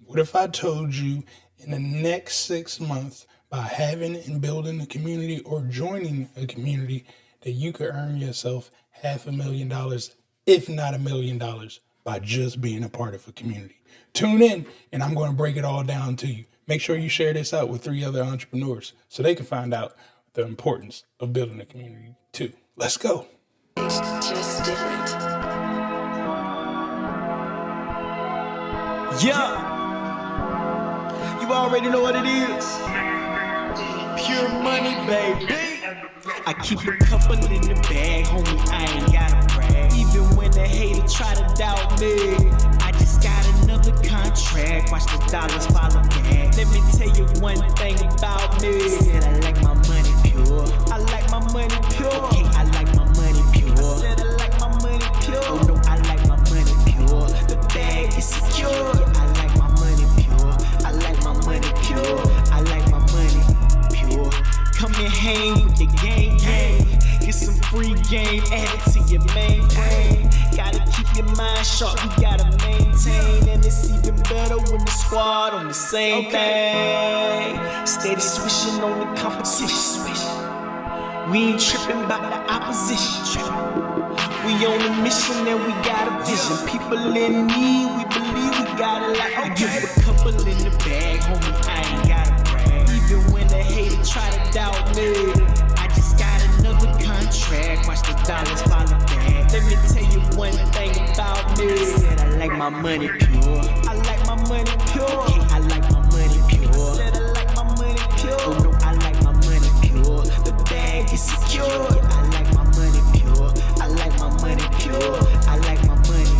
What if I told you in the next 6 months, by having and building a community or joining a community, that you could earn yourself $500,000, if not $1,000,000, by just being a part of a community? Tune in and I'm going to break it all down to you. Make sure you share this out with 3 other entrepreneurs so they can find out the importance of building a community too. Let's go. It's just different. Yeah, you already know what it is. Pure money, baby. I keep a couple in the bag, homie, I ain't gotta brag. Even when the hater try to doubt me, I just got another contract. Watch the dollars follow back. Let me tell you one thing about me. Said I like my money pure. I like my money pure. Okay, I like my money pure. I said I like my money pure. Oh no, I like my money pure. The bag is secure. I like my money pure. I like my money pure. I like my money pure. Come and hang with the gang. Get some free game added to your main brain. Gotta keep your mind sharp, you gotta maintain. And it's even better when the squad on the same thing. Steady swishing on the competition. We ain't tripping about the opposition. We on a mission and we got a vision. People in need, we believe we got it. Like I give a couple in the bag, homie, I ain't gotta brag. Even when the hater try to doubt me, I just got another contract. Watch the dollars follow back. Let me tell you one thing about me. Said I like my money pure. I like my money pure. Okay, I like my money pure. Said I like my money pure. Oh no, I like my money pure. The bag is secure. I like my money pure. I like my money pure. I like my money.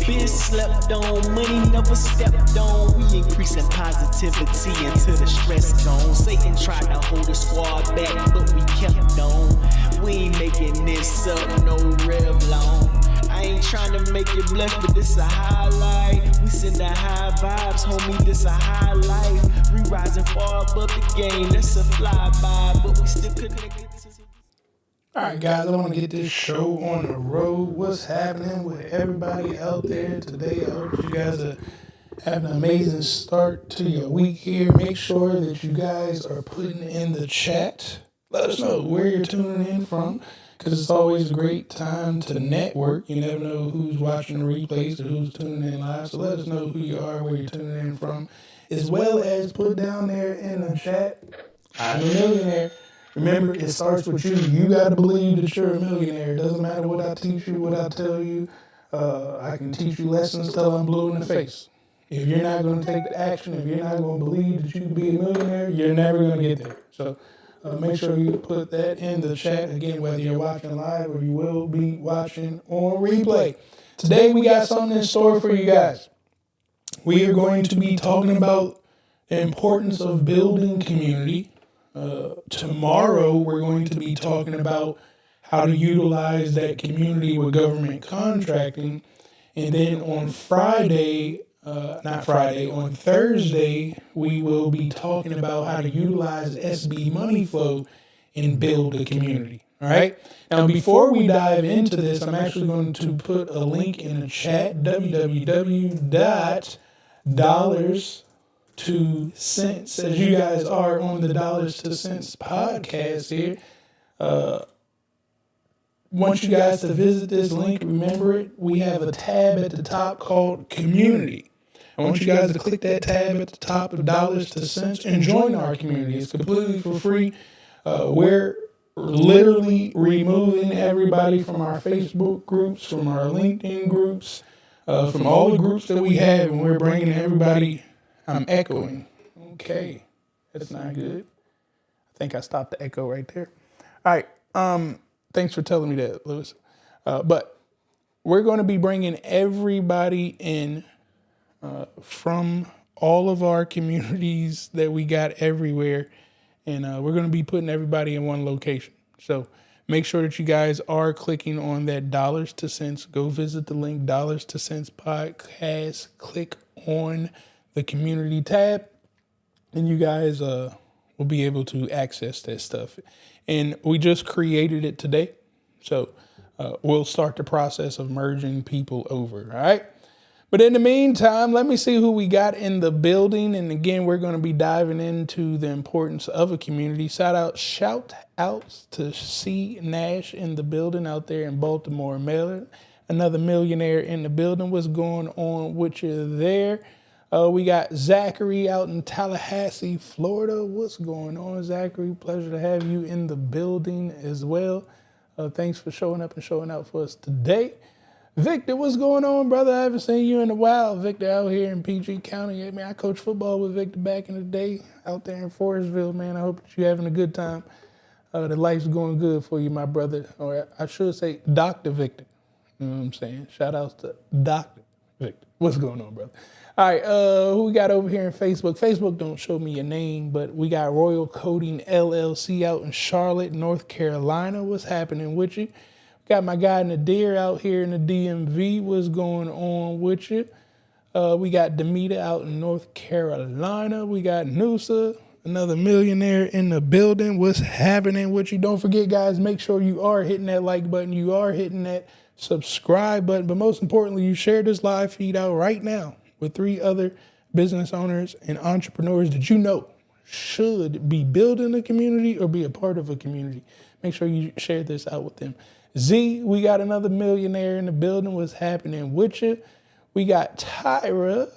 Been slept on, money never stepped on. We increasing positivity until the stress gone. Satan tried to hold the squad back, but we kept on. We ain't making this up, no Revlon. I ain't trying to make you blush, but this a highlight. We send the high vibes, homie, this a highlight. We rising far above the game, that's a flyby, but we still connected to... All right, guys, I want to get this show on the road. What's happening with everybody out there today? I hope you guys are having an amazing start to your week here. Make sure that you guys are putting in the chat. Let us know where you're tuning in from, because it's always a great time to network. You never know who's watching the replays or who's tuning in live. So let us know who you are, where you're tuning in from, as well as put down there in the chat, I'm a millionaire. Remember, it starts with you. You got to believe that you're a millionaire. It doesn't matter what I teach you, what I tell you. I can teach you lessons till I'm blue in the face. If you're not going to take the action, if you're not going to believe that you can be a millionaire, you're never going to get there. So make sure you put that in the chat. Again, whether you're watching live or you will be watching on replay. Today, we got something in store for you guys. We are going to be talking about the importance of building community. Tomorrow, we're going to be talking about how to utilize that community with government contracting. And then on on Thursday, we will be talking about how to utilize SB money flow and build a community. All right. Now, before we dive into this, I'm actually going to put a link in the chat, www.dollars to cents, as you guys are on the Dollars to Cents podcast here. Want you guys to visit this link. Remember it. We have a tab at the top called Community. I want you guys to click that tab at the top of Dollars to Cents and join our community. It's completely for free. We're literally removing everybody from our Facebook groups, from our LinkedIn groups, from all the groups that we have, and we're bringing everybody. I'm echoing. Okay, that's not good. I think I stopped the echo right there. All right. Thanks for telling me that, Lewis. But we're going to be bringing everybody in from all of our communities that we got everywhere. And we're going to be putting everybody in one location. So make sure that you guys are clicking on that Dollars to Cents. Go visit the link, Dollars to Cents podcast. Click on the community tab, and you guys will be able to access that stuff. And we just created it today. So we'll start the process of merging people over. All right. But in the meantime, let me see who we got in the building. And again, we're going to be diving into the importance of a community. Shout outs to C. Nash in the building out there in Baltimore, Maryland. Another millionaire in the building. What's going on with you there? We got Zachary out in Tallahassee, Florida. What's going on, Zachary? Pleasure to have you in the building as well. Thanks for showing up and showing out for us today. Victor, what's going on, brother? I haven't seen you in a while. Victor out here in PG County. Man, I coached football with Victor back in the day out there in Forestville, man. I hope that you're having a good time. That life's going good for you, my brother. Or I should say Dr. Victor. You know what I'm saying? Shout outs to Dr. Victor. What's going on, brother? All right, who we got over here in Facebook? Facebook don't show me your name, but we got Royal Coding LLC out in Charlotte, North Carolina. What's happening with you? Got my guy Nadir out here in the DMV. What's going on with you? We got Demita out in North Carolina. We got Noosa, another millionaire in the building. What's happening with you? Don't forget, guys, make sure you are hitting that like button. You are hitting that subscribe button. But most importantly, you share this live feed out right now with 3 other business owners and entrepreneurs that you know should be building a community or be a part of a community. Make sure you share this out with them. Z, we got another millionaire in the building. What's happening with you? We got Tyra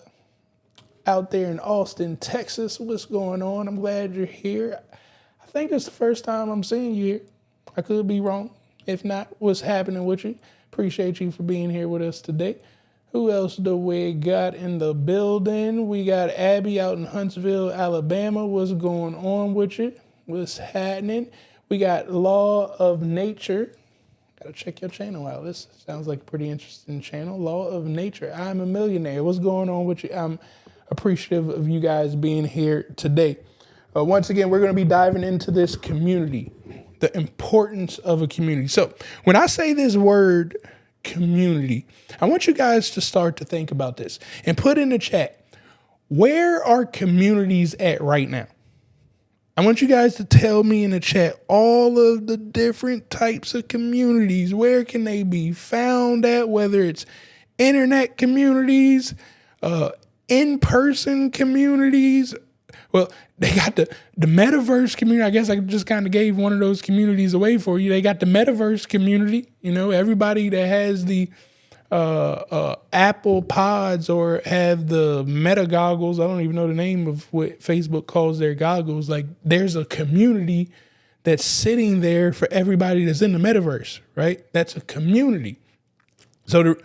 out there in Austin, Texas. What's going on? I'm glad you're here. I think it's the first time I'm seeing you here. I could be wrong. If not, what's happening with you? Appreciate you for being here with us today. Who else do we got in the building? We got Abby out in Huntsville, Alabama. What's going on with you? What's happening? We got Law of Nature. Gotta check your channel out. This sounds like a pretty interesting channel. Law of Nature. I'm a millionaire. What's going on with you? I'm appreciative of you guys being here today. Once again, we're going to be diving into this community, the importance of a community. So when I say this word community, I want you guys to start to think about this and put in the chat, where are communities at right now? I want you guys to tell me in the chat all of the different types of communities. Where can they be found at? Whether it's internet communities, in-person communities. Well, they got the metaverse community. I guess I just kind of gave one of those communities away for you. They got the metaverse community. You know, everybody that has the Apple Pods or have the Meta goggles. I don't even know the name of what Facebook calls their goggles. Like, there's a community that's sitting there for everybody that's in the metaverse, right? That's a community. So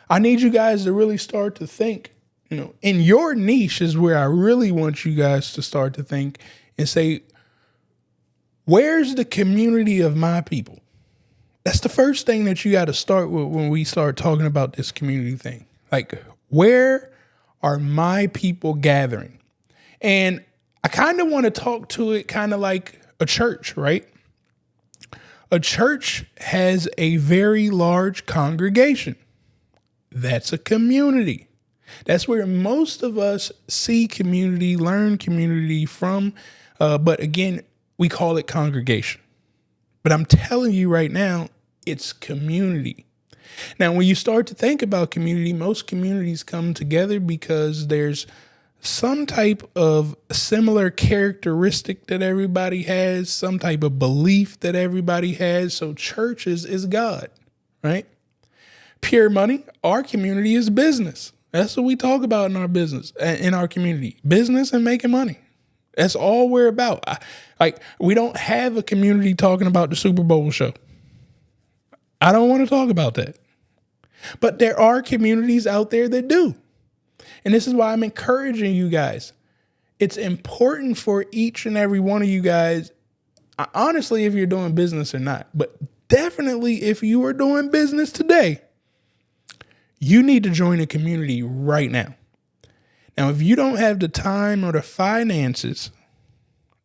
I need you guys to really start to think, you know, in your niche is where I really want you guys to start to think and say, where's the community of my people? That's the first thing that you got to start with when we start talking about this community thing. Like, where are my people gathering? And I kind of want to talk to it kind of like a church, right? A church has a very large congregation. That's a community. That's where most of us see community, learn community from. But again, we call it congregation. But I'm telling you right now, it's community. Now, when you start to think about community, most communities come together because there's some type of similar characteristic that everybody has, some type of belief that everybody has. So church is God, right? Pure money, our community is business. That's what we talk about in our business, in our community, business and making money. That's all we're about. We don't have a community talking about the Super Bowl show. I don't want to talk about that. But there are communities out there that do. And this is why I'm encouraging you guys. It's important for each and every one of you guys, honestly, if you're doing business or not, but definitely if you are doing business today, you need to join a community right now. Now, if you don't have the time or the finances,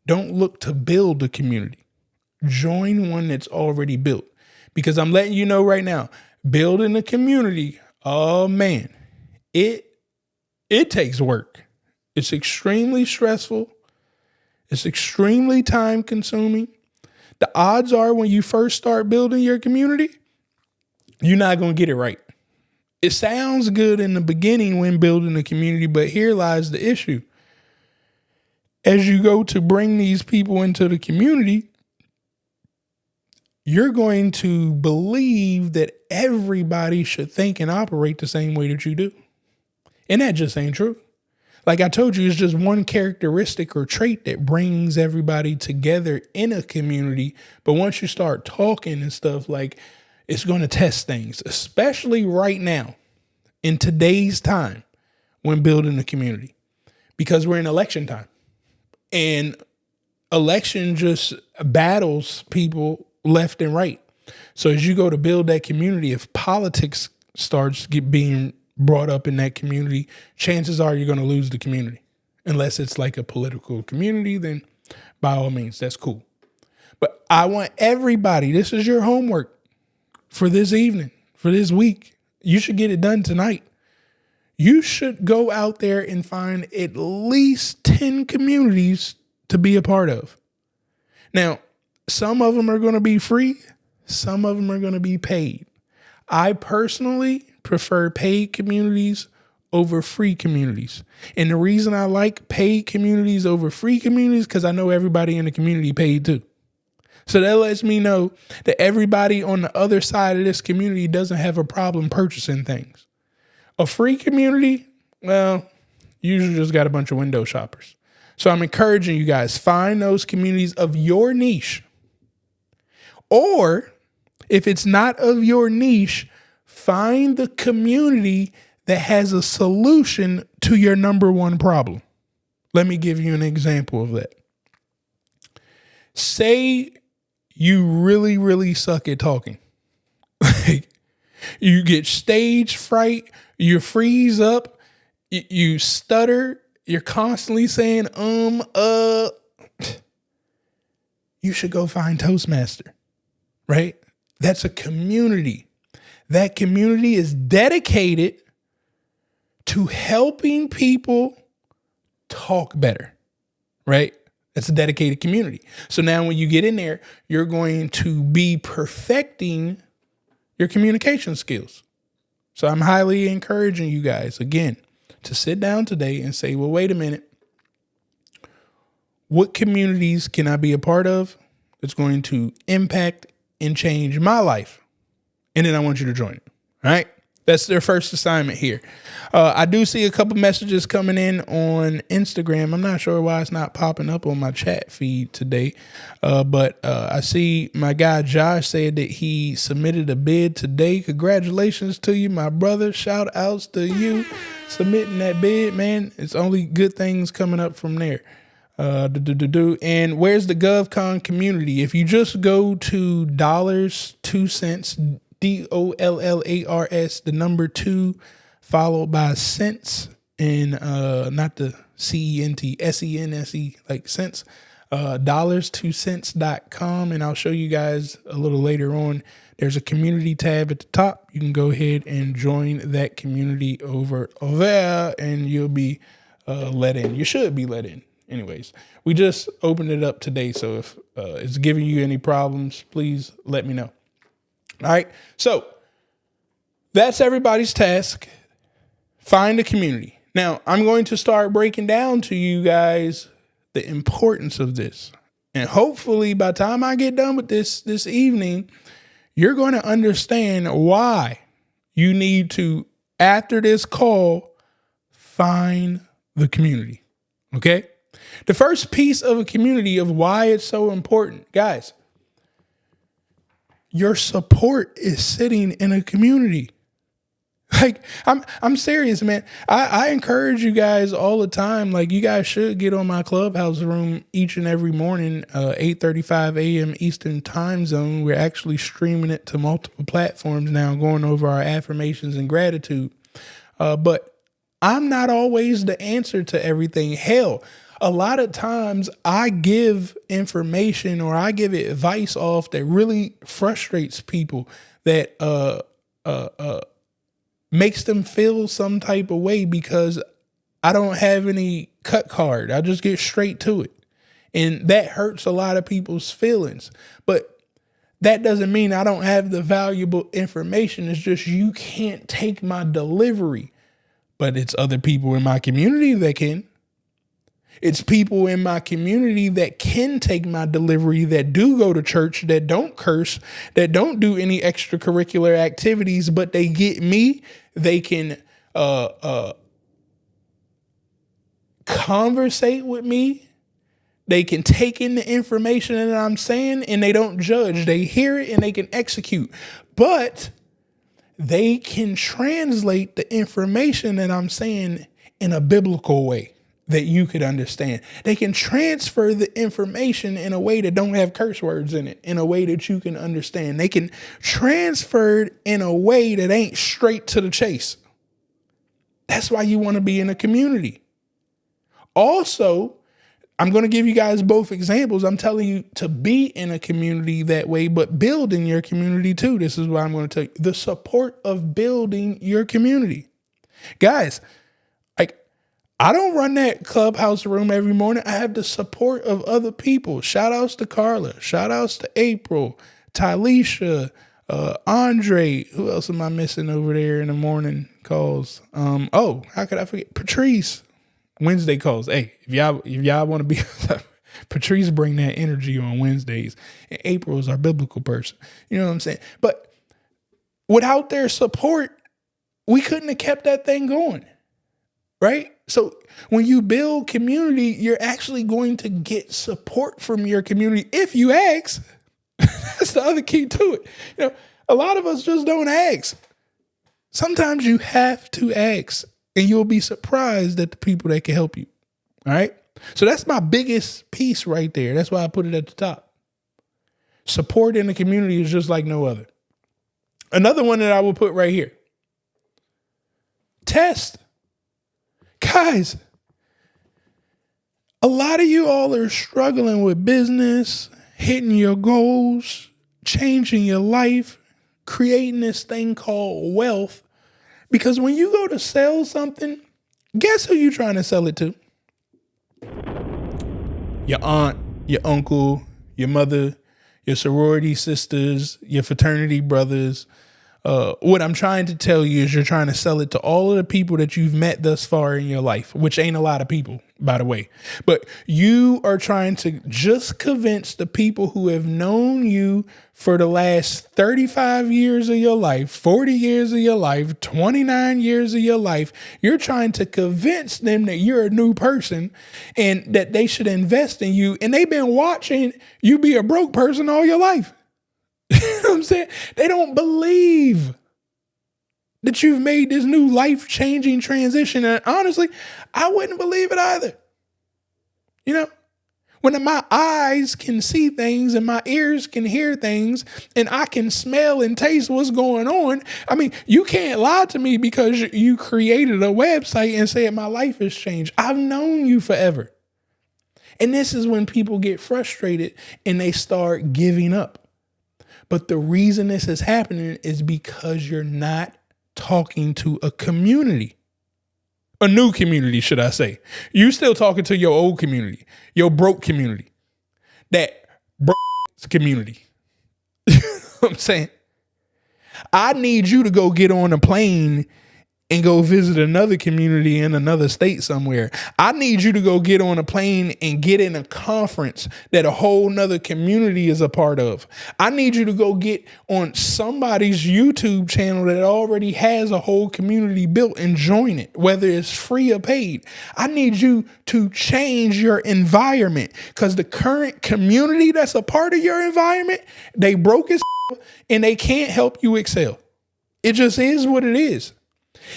don't look to build a community. Join one that's already built. Because I'm letting you know right now, building a community, oh man, it takes work. It's extremely stressful. It's extremely time consuming. The odds are when you first start building your community, you're not going to get it right. It sounds good in the beginning when building a community, but here lies the issue. As you go to bring these people into the community, you're going to believe that everybody should think and operate the same way that you do. And that just ain't true. Like I told you, it's just one characteristic or trait that brings everybody together in a community. But once you start talking and stuff, like, it's going to test things, especially right now in today's time when building a community, because we're in election time and election just battles people left and right. So as you go to build that community, if politics starts being brought up in that community, chances are you're going to lose the community. Unless it's like a political community, then by all means, that's cool. But I want everybody, this is your homework for this evening, for this week. You should get it done tonight. You should go out there and find at least 10 communities to be a part of. Now, some of them are going to be free. Some of them are going to be paid. I personally prefer paid communities over free communities. And the reason I like paid communities over free communities, because I know everybody in the community paid too. So that lets me know that everybody on the other side of this community doesn't have a problem purchasing things. A free community, well, usually just got a bunch of window shoppers. So I'm encouraging you guys, find those communities of your niche. Or if it's not of your niche, find the community that has a solution to your number one problem. Let me give you an example of that. Say you really, really suck at talking. Like, you get stage fright, you freeze up, you stutter, you're constantly saying, you should go find Toastmaster, right? That's a community. That community is dedicated to helping people talk better, right? That's a dedicated community. So now when you get in there, you're going to be perfecting your communication skills. So I'm highly encouraging you guys, again, to sit down today and say, well, wait a minute. What communities can I be a part of that's going to impact and change my life? And then I want you to join it. All right. That's their first assignment here. I do see a couple messages coming in on Instagram. I'm not sure why it's not popping up on my chat feed today. But I see my guy Josh said that he submitted a bid today. Congratulations to you, my brother. Shout outs to you submitting that bid, man. It's only good things coming up from there. And where's the GovCon community? If you just go to $2 DOLLARS, the number 2 followed by cents, and not the CENT, SENSE, like cents, $2cents.com. And I'll show you guys a little later on. There's a community tab at the top. You can go ahead and join that community over there, and you'll be let in. You should be let in. Anyways, we just opened it up today. So if it's giving you any problems, please let me know. All right. So that's everybody's task. Find a community. Now, I'm going to start breaking down to you guys the importance of this. And hopefully by the time I get done with this evening, you're going to understand why you need to, after this call, find the community. Okay? The first piece of a community of why it's so important, guys, your support is sitting in a community. Like, I'm serious, man. I encourage you guys all the time. Like, you guys should get on my Clubhouse room each and every morning, 8:35 a.m. Eastern time zone. We're actually streaming it to multiple platforms now, going over our affirmations and gratitude. But I'm not always the answer to everything. Hell, a lot of times I give information or I give advice off that really frustrates people, that makes them feel some type of way because I don't have any cut card. I just get straight to it. And that hurts a lot of people's feelings. But That doesn't mean I don't have the valuable information. It's just you can't take my delivery, but it's other people in my community that can. It's people in my community that can take my delivery, that do go to church, that don't curse, that don't do any extracurricular activities, but they get me. They can conversate with me. They can take in the information that I'm saying and they don't judge. They hear it and they can execute. But they can translate the information that I'm saying in a biblical way that you could understand. They can transfer the information in a way that don't have curse words in it, in a way that you can understand. They can transfer it in a way that ain't straight to the chase. That's why you want to be in a community. Also, I'm going to give you guys both examples. I'm telling you to be in a community that way, but build in your community too. This is what I'm going to tell you. The support of building your community. Guys, I don't run that clubhouse room every morning. I have the support of other people. Shout outs to Carla. Shout outs to April, Tylisha, Andre. Who else am I missing over there in the morning calls? How could I forget? Patrice. Wednesday calls. Hey, if y'all want to be Patrice, bring that energy on Wednesdays. And April is our biblical person. You know what I'm saying? But without their support, we couldn't have kept that thing going. Right? So when you build community, you're actually going to get support from your community if you ask. That's the other key to it. You know, a lot of us just don't ask. Sometimes you have to ask, and you'll be surprised at the people that can help you. All right? So that's my biggest piece right there. That's why I put it at the top. Support in the community is just like no other. Another one that I will put right here. Test. Guys, a lot of you all are struggling with business, hitting your goals, changing your life, creating this thing called wealth. Because when you go to sell something, guess who you're trying to sell it to? Your aunt, your uncle, your mother, your sorority sisters, your fraternity brothers. What I'm trying to tell you is you're trying to sell it to all of the people that you've met thus far in your life, which ain't a lot of people, by the way. But you are trying to just convince the people who have known you for the last 35 years of your life, 40 years of your life, 29 years of your life. You're trying to convince them that you're a new person and that they should invest in you. And they've been watching you be a broke person all your life. You know what I'm saying? They don't believe that you've made this new life-changing transition. And honestly, I wouldn't believe it either. You know, when my eyes can see things and my ears can hear things and I can smell and taste what's going on. I mean, you can't lie to me because you created a website and said my life has changed. I've known you forever. And this is when people get frustrated and they start giving up. But the reason this is happening is because you're not talking to a community, a new community, should I say. You still talking to your old community, your broke community, that broke community. You know what I'm saying? I need you to go get on a plane and go visit another community in another state somewhere. I need you to go get on a plane and get in a conference that a whole nother community is a part of. I need you to go get on somebody's YouTube channel that already has a whole community built and join it, whether it's free or paid. I need you to change your environment because the current community that's a part of your environment, they broke as and they can't help you excel. It just is what it is.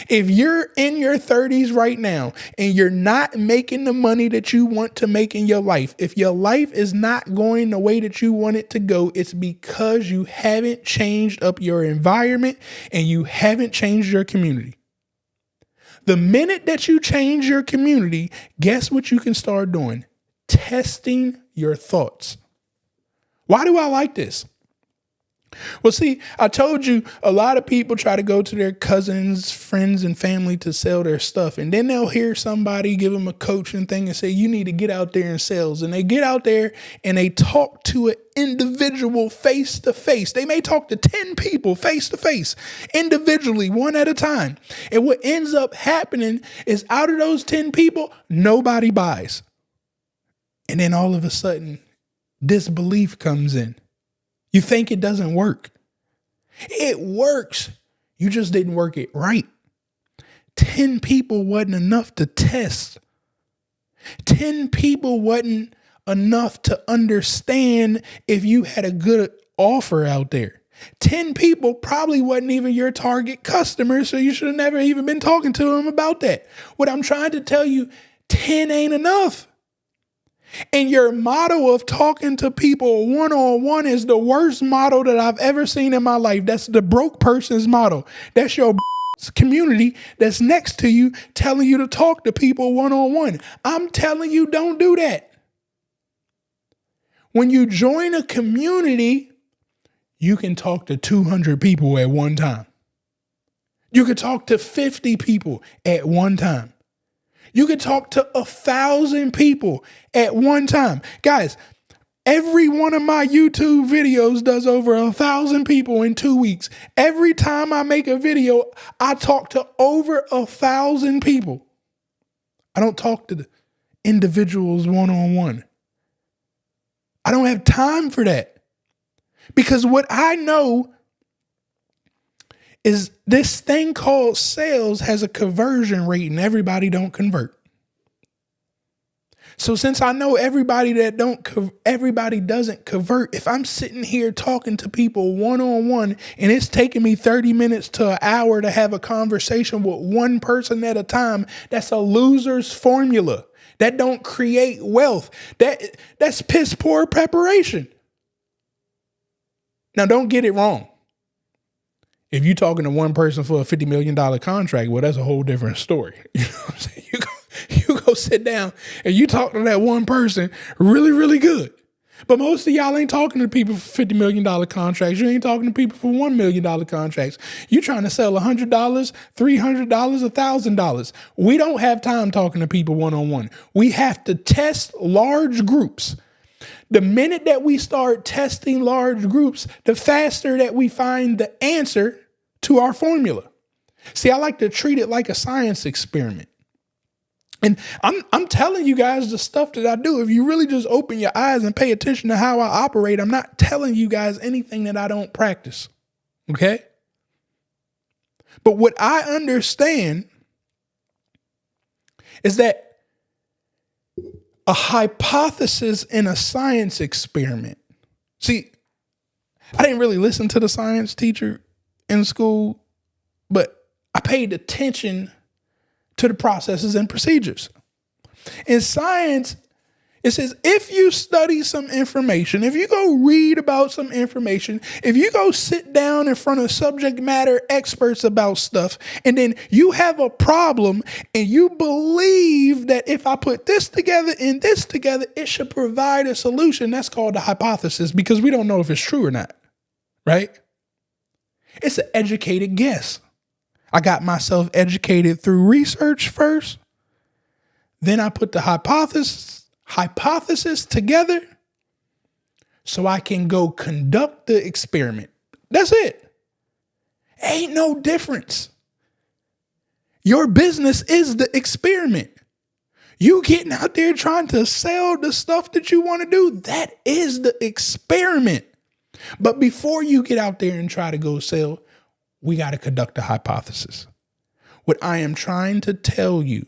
If you're in your 30s right now and you're not making the money that you want to make in your life, if your life is not going the way that you want it to go, it's because you haven't changed up your environment and you haven't changed your community. The minute that you change your community, guess what you can start doing? Testing your thoughts. Why do I like this? Well, see, I told you a lot of people try to go to their cousins, friends, and family to sell their stuff. And then they'll hear somebody give them a coaching thing and say, you need to get out there and sales. And they get out there and they talk to an individual face to face. They may talk to 10 people face to face, individually, one at a time. And what ends up happening is out of those 10 people, nobody buys. And then all of a sudden, disbelief comes in. You think it doesn't work. It works. You just didn't work it right. 10 people wasn't enough to test. 10 people wasn't enough to understand if you had a good offer out there. 10 people probably wasn't even your target customer, so you should have never even been talking to them about that. What I'm trying to tell you, 10 ain't enough. And your motto of talking to people one-on-one is the worst motto that I've ever seen in my life. That's the broke person's motto. That's your community that's next to you telling you to talk to people one-on-one. I'm telling you, don't do that. When you join a community, you can talk to 200 people at one time. You can talk to 50 people at one time. You can talk to 1,000 people at one time. Guys, every one of my YouTube videos does over 1,000 people in 2 weeks. Every time I make a video, I talk to over 1,000 people. I don't talk to the individuals one-on-one. I don't have time for that. Because what I know is this thing called sales has a conversion rate and everybody don't convert. So since I know everybody doesn't convert, if I'm sitting here talking to people one-on-one and it's taking me 30 minutes to an hour to have a conversation with one person at a time, that's a loser's formula. That don't create wealth. That's piss poor preparation. Now don't get it wrong. If you're talking to one person for a $50 million contract, well, that's a whole different story. You know what I'm saying? You go sit down and you talk to that one person really, really good. But most of y'all ain't talking to people for $50 million contracts. You ain't talking to people for $1 million contracts. You're trying to sell $100, $300, $1,000. We don't have time talking to people one-on-one. We have to test large groups. The minute that we start testing large groups, the faster that we find the answer to our formula. See, I like to treat it like a science experiment. And I'm telling you guys the stuff that I do. If you really just open your eyes and pay attention to how I operate, I'm not telling you guys anything that I don't practice. Okay? But what I understand is that a hypothesis in a science experiment. See, I didn't really listen to the science teacher in school, but I paid attention to the processes and procedures. In science, it says if you study some information, if you go read about some information, if you go sit down in front of subject matter experts about stuff, and then you have a problem and you believe that if I put this together and this together, it should provide a solution, that's called a hypothesis, because we don't know if it's true or not, right? It's an educated guess. I got myself educated through research first. Then I put the hypothesis together so I can go conduct the experiment. That's it. Ain't no difference. Your business is the experiment. You getting out there trying to sell the stuff that you want to do, that is the experiment. But before you get out there and try to go sell, we got to conduct a hypothesis. What I am trying to tell you,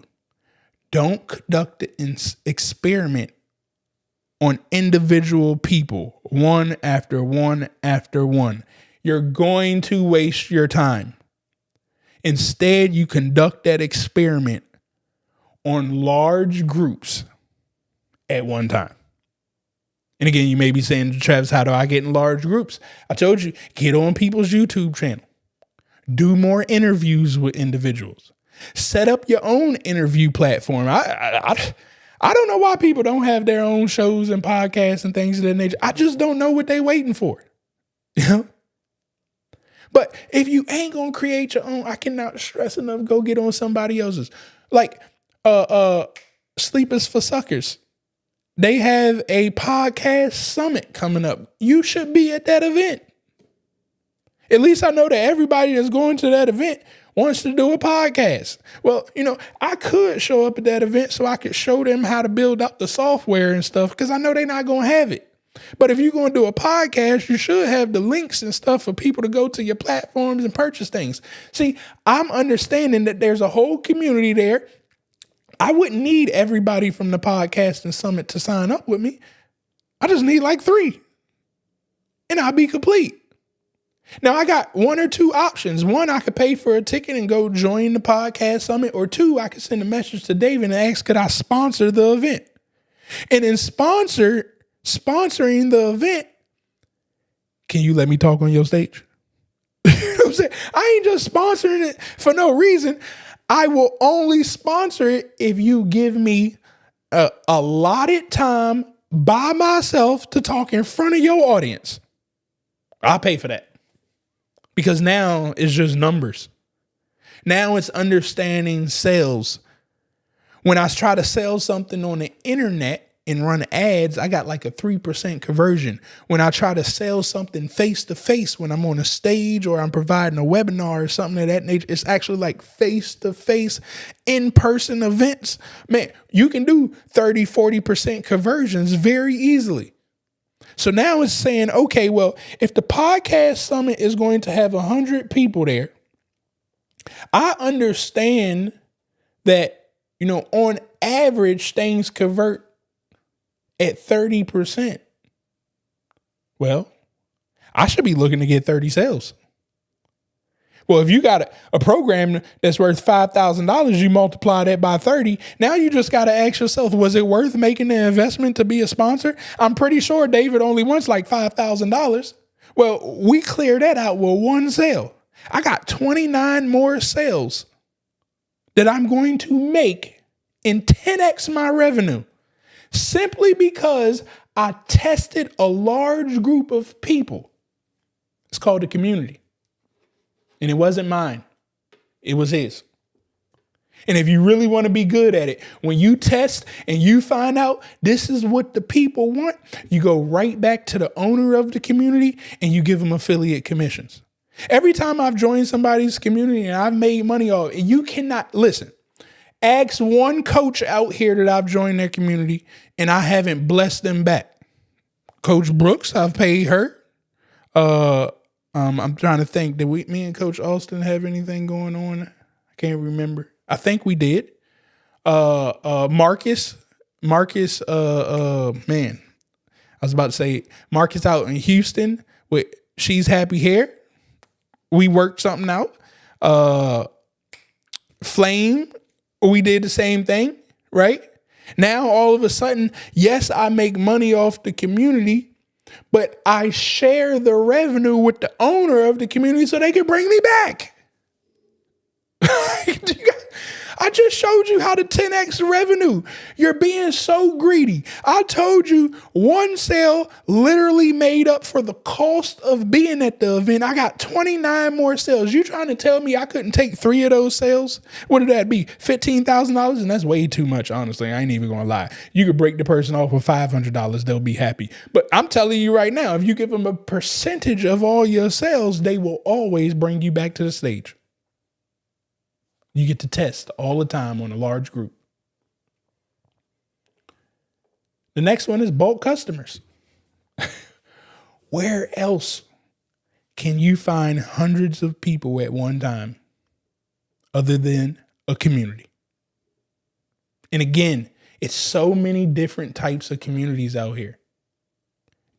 don't conduct an experiment on individual people, one after one after one. You're going to waste your time. Instead, you conduct that experiment on large groups at one time. And again, you may be saying, Travis, how do I get in large groups? I told you, get on people's YouTube channel. Do more interviews with individuals. Set up your own interview platform. I don't know why people don't have their own shows and podcasts and things of that nature. I just don't know what they're waiting for. You know, But if you ain't gonna create your own, I cannot stress enough, go get on somebody else's. Like Sleepers for Suckers. They have a podcast summit coming up. You should be at that event. At least I know that everybody that's going to that event wants to do a podcast. Well, I could show up at that event so I could show them how to build up the software and stuff, because I know they're not going to have it. But if you're going to do a podcast, you should have the links and stuff for people to go to your platforms and purchase things. See, I'm understanding that there's a whole community there. I wouldn't need everybody from the podcasting summit to sign up with me. I just need like 3 and I'll be complete. Now I got 1 or 2 options. 1, I could pay for a ticket and go join the podcast summit, or 2, I could send a message to David and ask, could I sponsor the event? And in sponsoring the event, can you let me talk on your stage? You know what I'm saying? I ain't just sponsoring it for no reason. I will only sponsor it if you give me a allotted time by myself to talk in front of your audience. I'll pay for that. Because now it's just numbers. Now it's understanding sales. When I try to sell something on the internet and run ads, I got like a 3% conversion. When I try to sell something face to face, when I'm on a stage or I'm providing a webinar or something of that nature, it's actually like face to face in-person events. Man, you can do 30-40% conversions very easily. So now it's saying, okay, well, if the podcast summit is going to have 100 people there, I understand that, on average, things convert at 30%. Well, I should be looking to get 30 sales. Well, if you got a program that's worth $5,000, you multiply that by 30. Now you just got to ask yourself, was it worth making the investment to be a sponsor? I'm pretty sure David only wants like $5,000. Well, we clear that out with 1 sale. I got 29 more sales that I'm going to make and 10x my revenue simply because I tested a large group of people. It's called a community. And it wasn't mine. It was his. And if you really want to be good at it, when you test and you find out this is what the people want, you go right back to the owner of the community and you give them affiliate commissions. Every time I've joined somebody's community and I've made money off, you cannot listen. Ask 1 coach out here that I've joined their community and I haven't blessed them back. Coach Brooks, I've paid her. I'm trying to think, did me and Coach Austin have anything going on? I can't remember. I think we did. Marcus, man, I was about to say Marcus out in Houston with She's Happy Hair. We worked something out. Flame, we did the same thing, right? Now, all of a sudden, yes, I make money off the community, but I share the revenue with the owner of the community so they can bring me back. I just showed you how to 10x revenue. You're being so greedy. I told you 1 sale literally made up for the cost of being at the event. I got 29 more sales. You trying to tell me I couldn't take 3 of those sales? What did that be? $15,000? And that's way too much, honestly. I ain't even going to lie. You could break the person off with $500. They'll be happy. But I'm telling you right now, if you give them a percentage of all your sales, they will always bring you back to the stage. You get to test all the time on a large group. The next one is bulk customers. Where else can you find hundreds of people at one time other than a community? And again, it's so many different types of communities out here.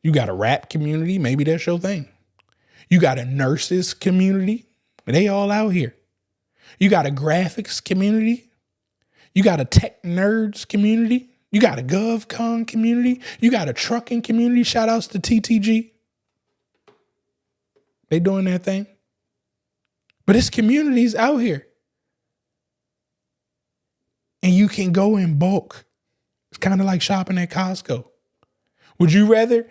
You got a rap community, maybe that's your thing. You got a nurses community, they all out here. You got a graphics community. You got a tech nerds community. You got a GovCon community. You got a trucking community. Shout outs to TTG. They doing their thing. But it's communities out here. And you can go in bulk. It's kind of like shopping at Costco. Would you rather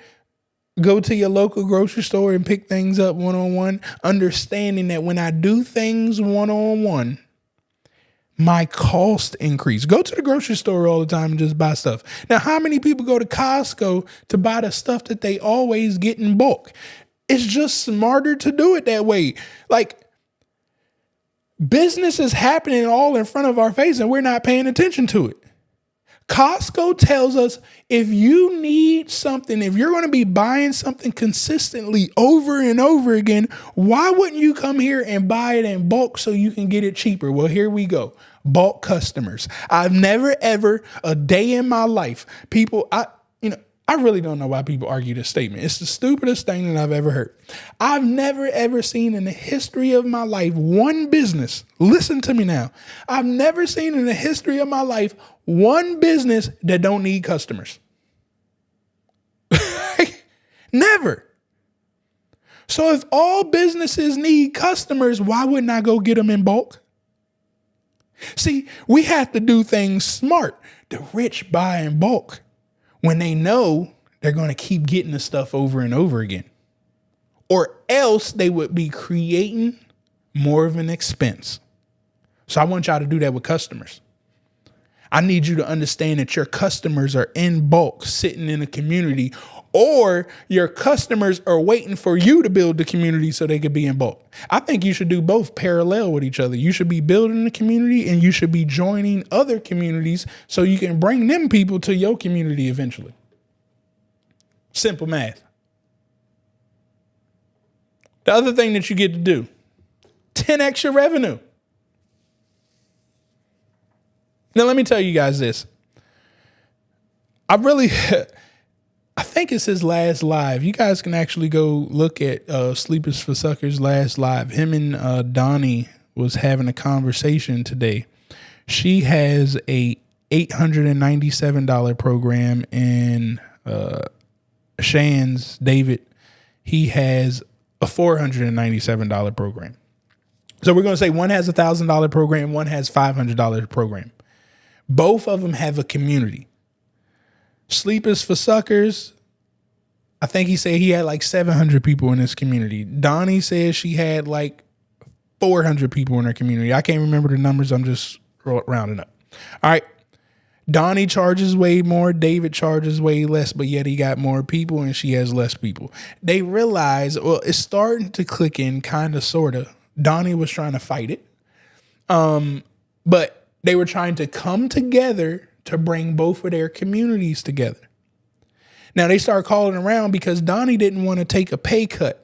Go to your local grocery store and pick things up one-on-one, understanding that when I do things one-on-one, my cost increase. Go to the grocery store all the time and just buy stuff. Now, how many people go to Costco to buy the stuff that they always get in bulk? It's just smarter to do it that way. Like, business is happening all in front of our face and we're not paying attention to it. Costco tells us if you need something, if you're going to be buying something consistently over and over again, why wouldn't you come here and buy it in bulk so you can get it cheaper? Well, here we go. Bulk customers. I've never, ever a day in my life, I really don't know why people argue this statement. It's the stupidest thing that I've ever heard. I've never, ever seen in the history of my life one business. Listen to me now. I've never seen in the history of my life one business that don't need customers. Never. So if all businesses need customers, why wouldn't I go get them in bulk? See, we have to do things smart. The rich buy in bulk when they know they're going to keep getting the stuff over and over again. Or else they would be creating more of an expense. So I want y'all to do that with customers. I need you to understand that your customers are in bulk sitting in a community, or your customers are waiting for you to build the community so they could be in bulk. I think you should do both parallel with each other. You should be building the community and you should be joining other communities so you can bring them people to your community eventually. Simple math. The other thing that you get to do, 10x your revenue. Now, let me tell you guys this. I think it's his last live. You guys can actually go look at Sleepers for Suckers' last live. Him and Donnie was having a conversation today. She has a $897 program, and Shan's David, he has a $497 program. So we're going to say one has a $1,000 program, one has $500 program. Both of them have a community. Sleepers for Suckers, I think he said he had like 700 people in his community. Donnie says she had like 400 people in her community. I can't remember the numbers. I'm just rounding up. All right. Donnie charges way more. David charges way less, but yet he got more people and she has less people. They realize, well, it's starting to click in kind of, sort of. Donnie was trying to fight it. But they were trying to come together to bring both of their communities together. Now they start calling around because Donnie didn't want to take a pay cut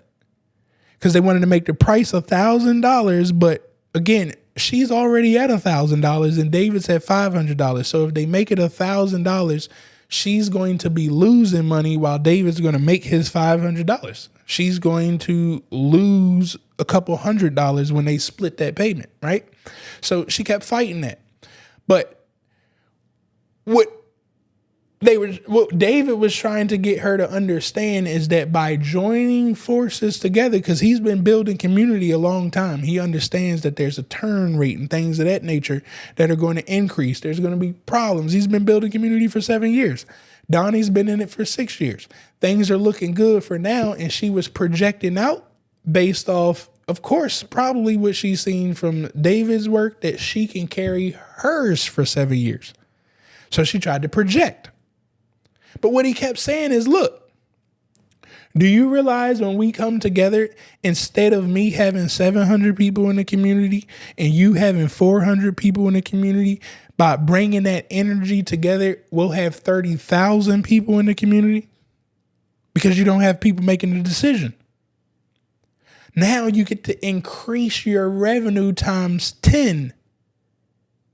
because they wanted to make the price $1,000. But again, she's already at $1,000 and David's at $500. So if they make it $1,000, she's going to be losing money while David's going to make his $500. She's going to lose a couple $100 when they split that payment, right? So she kept fighting that. But what David was trying to get her to understand is that by joining forces together, because he's been building community a long time, he understands that there's a turn rate and things of that nature that are going to increase. There's going to be problems. He's been building community for 7 years. Donnie's been in it for 6 years. Things are looking good for now, and she was projecting out based off, of course, probably what she's seen from David's work, that she can carry hers for 7 years. So she tried to project. But what he kept saying is, look, do you realize when we come together, instead of me having 700 people in the community and you having 400 people in the community, by bringing that energy together, we'll have 30,000 people in the community because you don't have people making the decision. Now you get to increase your revenue times 10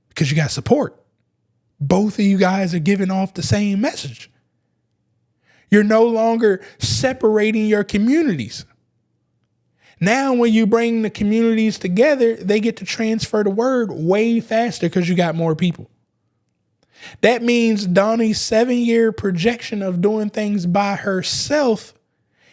because you got support. Both of you guys are giving off the same message. You're no longer separating your communities. Now, when you bring the communities together, they get to transfer the word way faster because you got more people. That means Donnie's 7-year projection of doing things by herself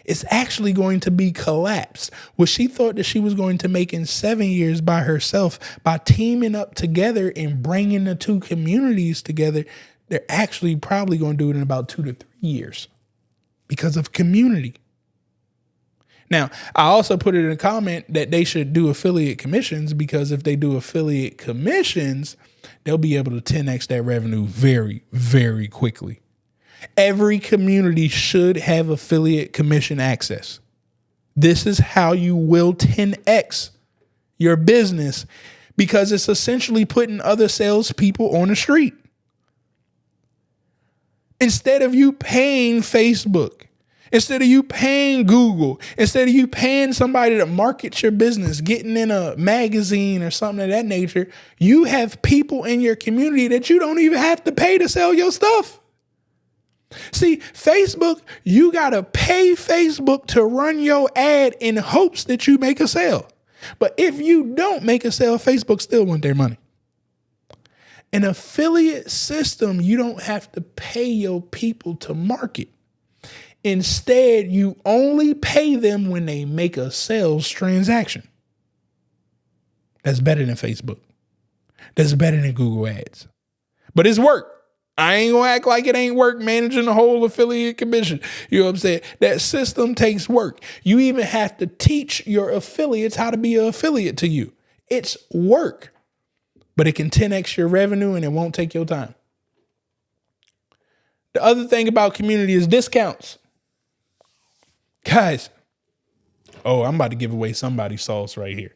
is actually going to be collapsed. What she thought that she was going to make in 7 years by herself, by teaming up together and bringing the two communities together, they're actually probably going to do it in about 2 to 3 years. because of community. Now, I also put it in a comment that they should do affiliate commissions, because if they do affiliate commissions, they'll be able to 10x that revenue very, very quickly. Every community should have affiliate commission access. This is how you will 10x your business, because it's essentially putting other salespeople on the street. Instead of you paying Facebook, instead of you paying Google, instead of you paying somebody to market your business, getting in a magazine or something of that nature, you have people in your community that you don't even have to pay to sell your stuff. See, Facebook, you got to pay Facebook to run your ad in hopes that you make a sale. But if you don't make a sale, Facebook still want their money. An affiliate system, you don't have to pay your people to market. Instead, you only pay them when they make a sales transaction. That's better than Facebook. That's better than Google Ads. But it's work. I ain't gonna act like it ain't work managing the whole affiliate commission. You know what I'm saying? That system takes work. You even have to teach your affiliates how to be an affiliate to you. It's work, but it can 10x your revenue and it won't take your time. The other thing about community is discounts. Guys, I'm about to give away somebody's sauce right here.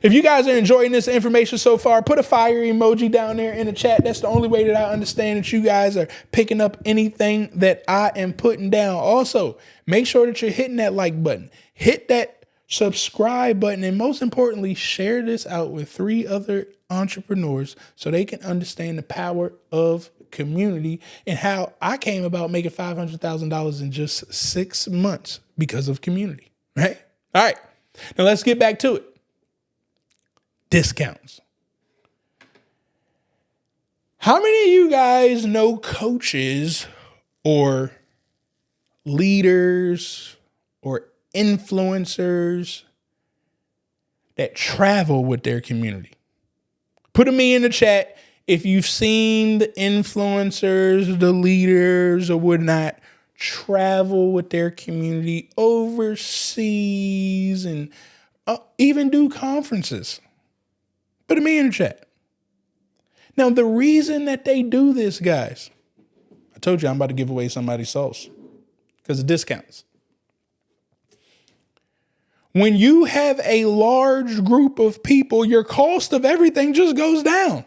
If you guys are enjoying this information so far, put a fire emoji down there in the chat. That's the only way that I understand that you guys are picking up anything that I am putting down. Also, make sure that you're hitting that like button, hit that subscribe button, and most importantly, share this out with 3 other entrepreneurs so they can understand the power of community and how I came about making $500,000 in just 6 months because of community, right? All right, now let's get back to it. Discounts. How many of you guys know coaches or leaders or influencers that travel with their community? Put me in the chat if you've seen the influencers, the leaders, or whatnot travel with their community overseas and even do conferences. Put me in the chat. Now, the reason that they do this, guys, I told you I'm about to give away somebody's sauce because of discounts. When you have a large group of people, your cost of everything just goes down.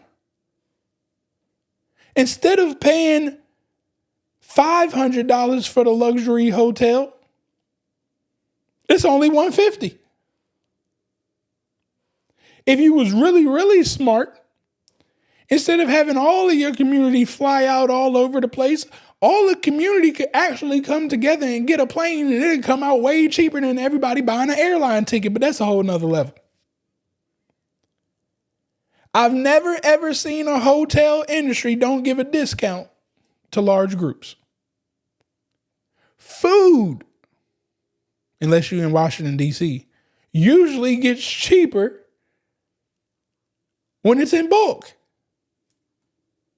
Instead of paying $500 for the luxury hotel, it's only $150. If you was really, really smart, instead of having all of your community fly out all over the place, all the community could actually come together and get a plane, and it'd come out way cheaper than everybody buying an airline ticket. But that's a whole nother level. I've never, ever seen a hotel industry don't give a discount to large groups. Food, unless you're in Washington, D.C., usually gets cheaper when it's in bulk.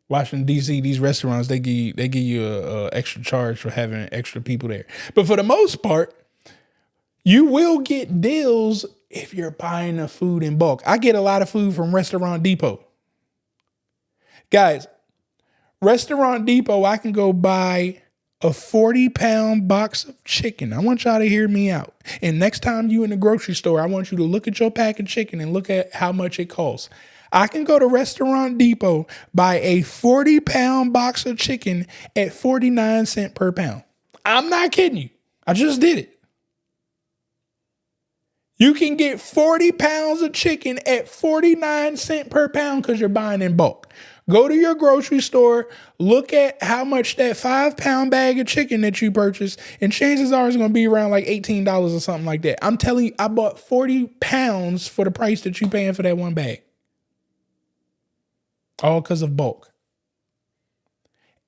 Washington, D.C., these restaurants, they give you a extra charge for having extra people there. But for the most part, you will get deals if you're buying the food in bulk. I get a lot of food from Restaurant Depot. Guys, Restaurant Depot, I can go buy a 40-pound box of chicken. I want y'all to hear me out. And next time you in the grocery store, I want you to look at your pack of chicken and look at how much it costs. I can go to Restaurant Depot, buy a 40-pound box of chicken at 49 cents per pound. I'm not kidding you. I just did it. You can get 40 pounds of chicken at 49 cents per pound because you're buying in bulk. Go to your grocery store, look at how much that 5-pound bag of chicken that you purchased, and chances are it's going to be around like $18 or something like that. I'm telling you, I bought 40 pounds for the price that you're paying for that one bag. All because of bulk.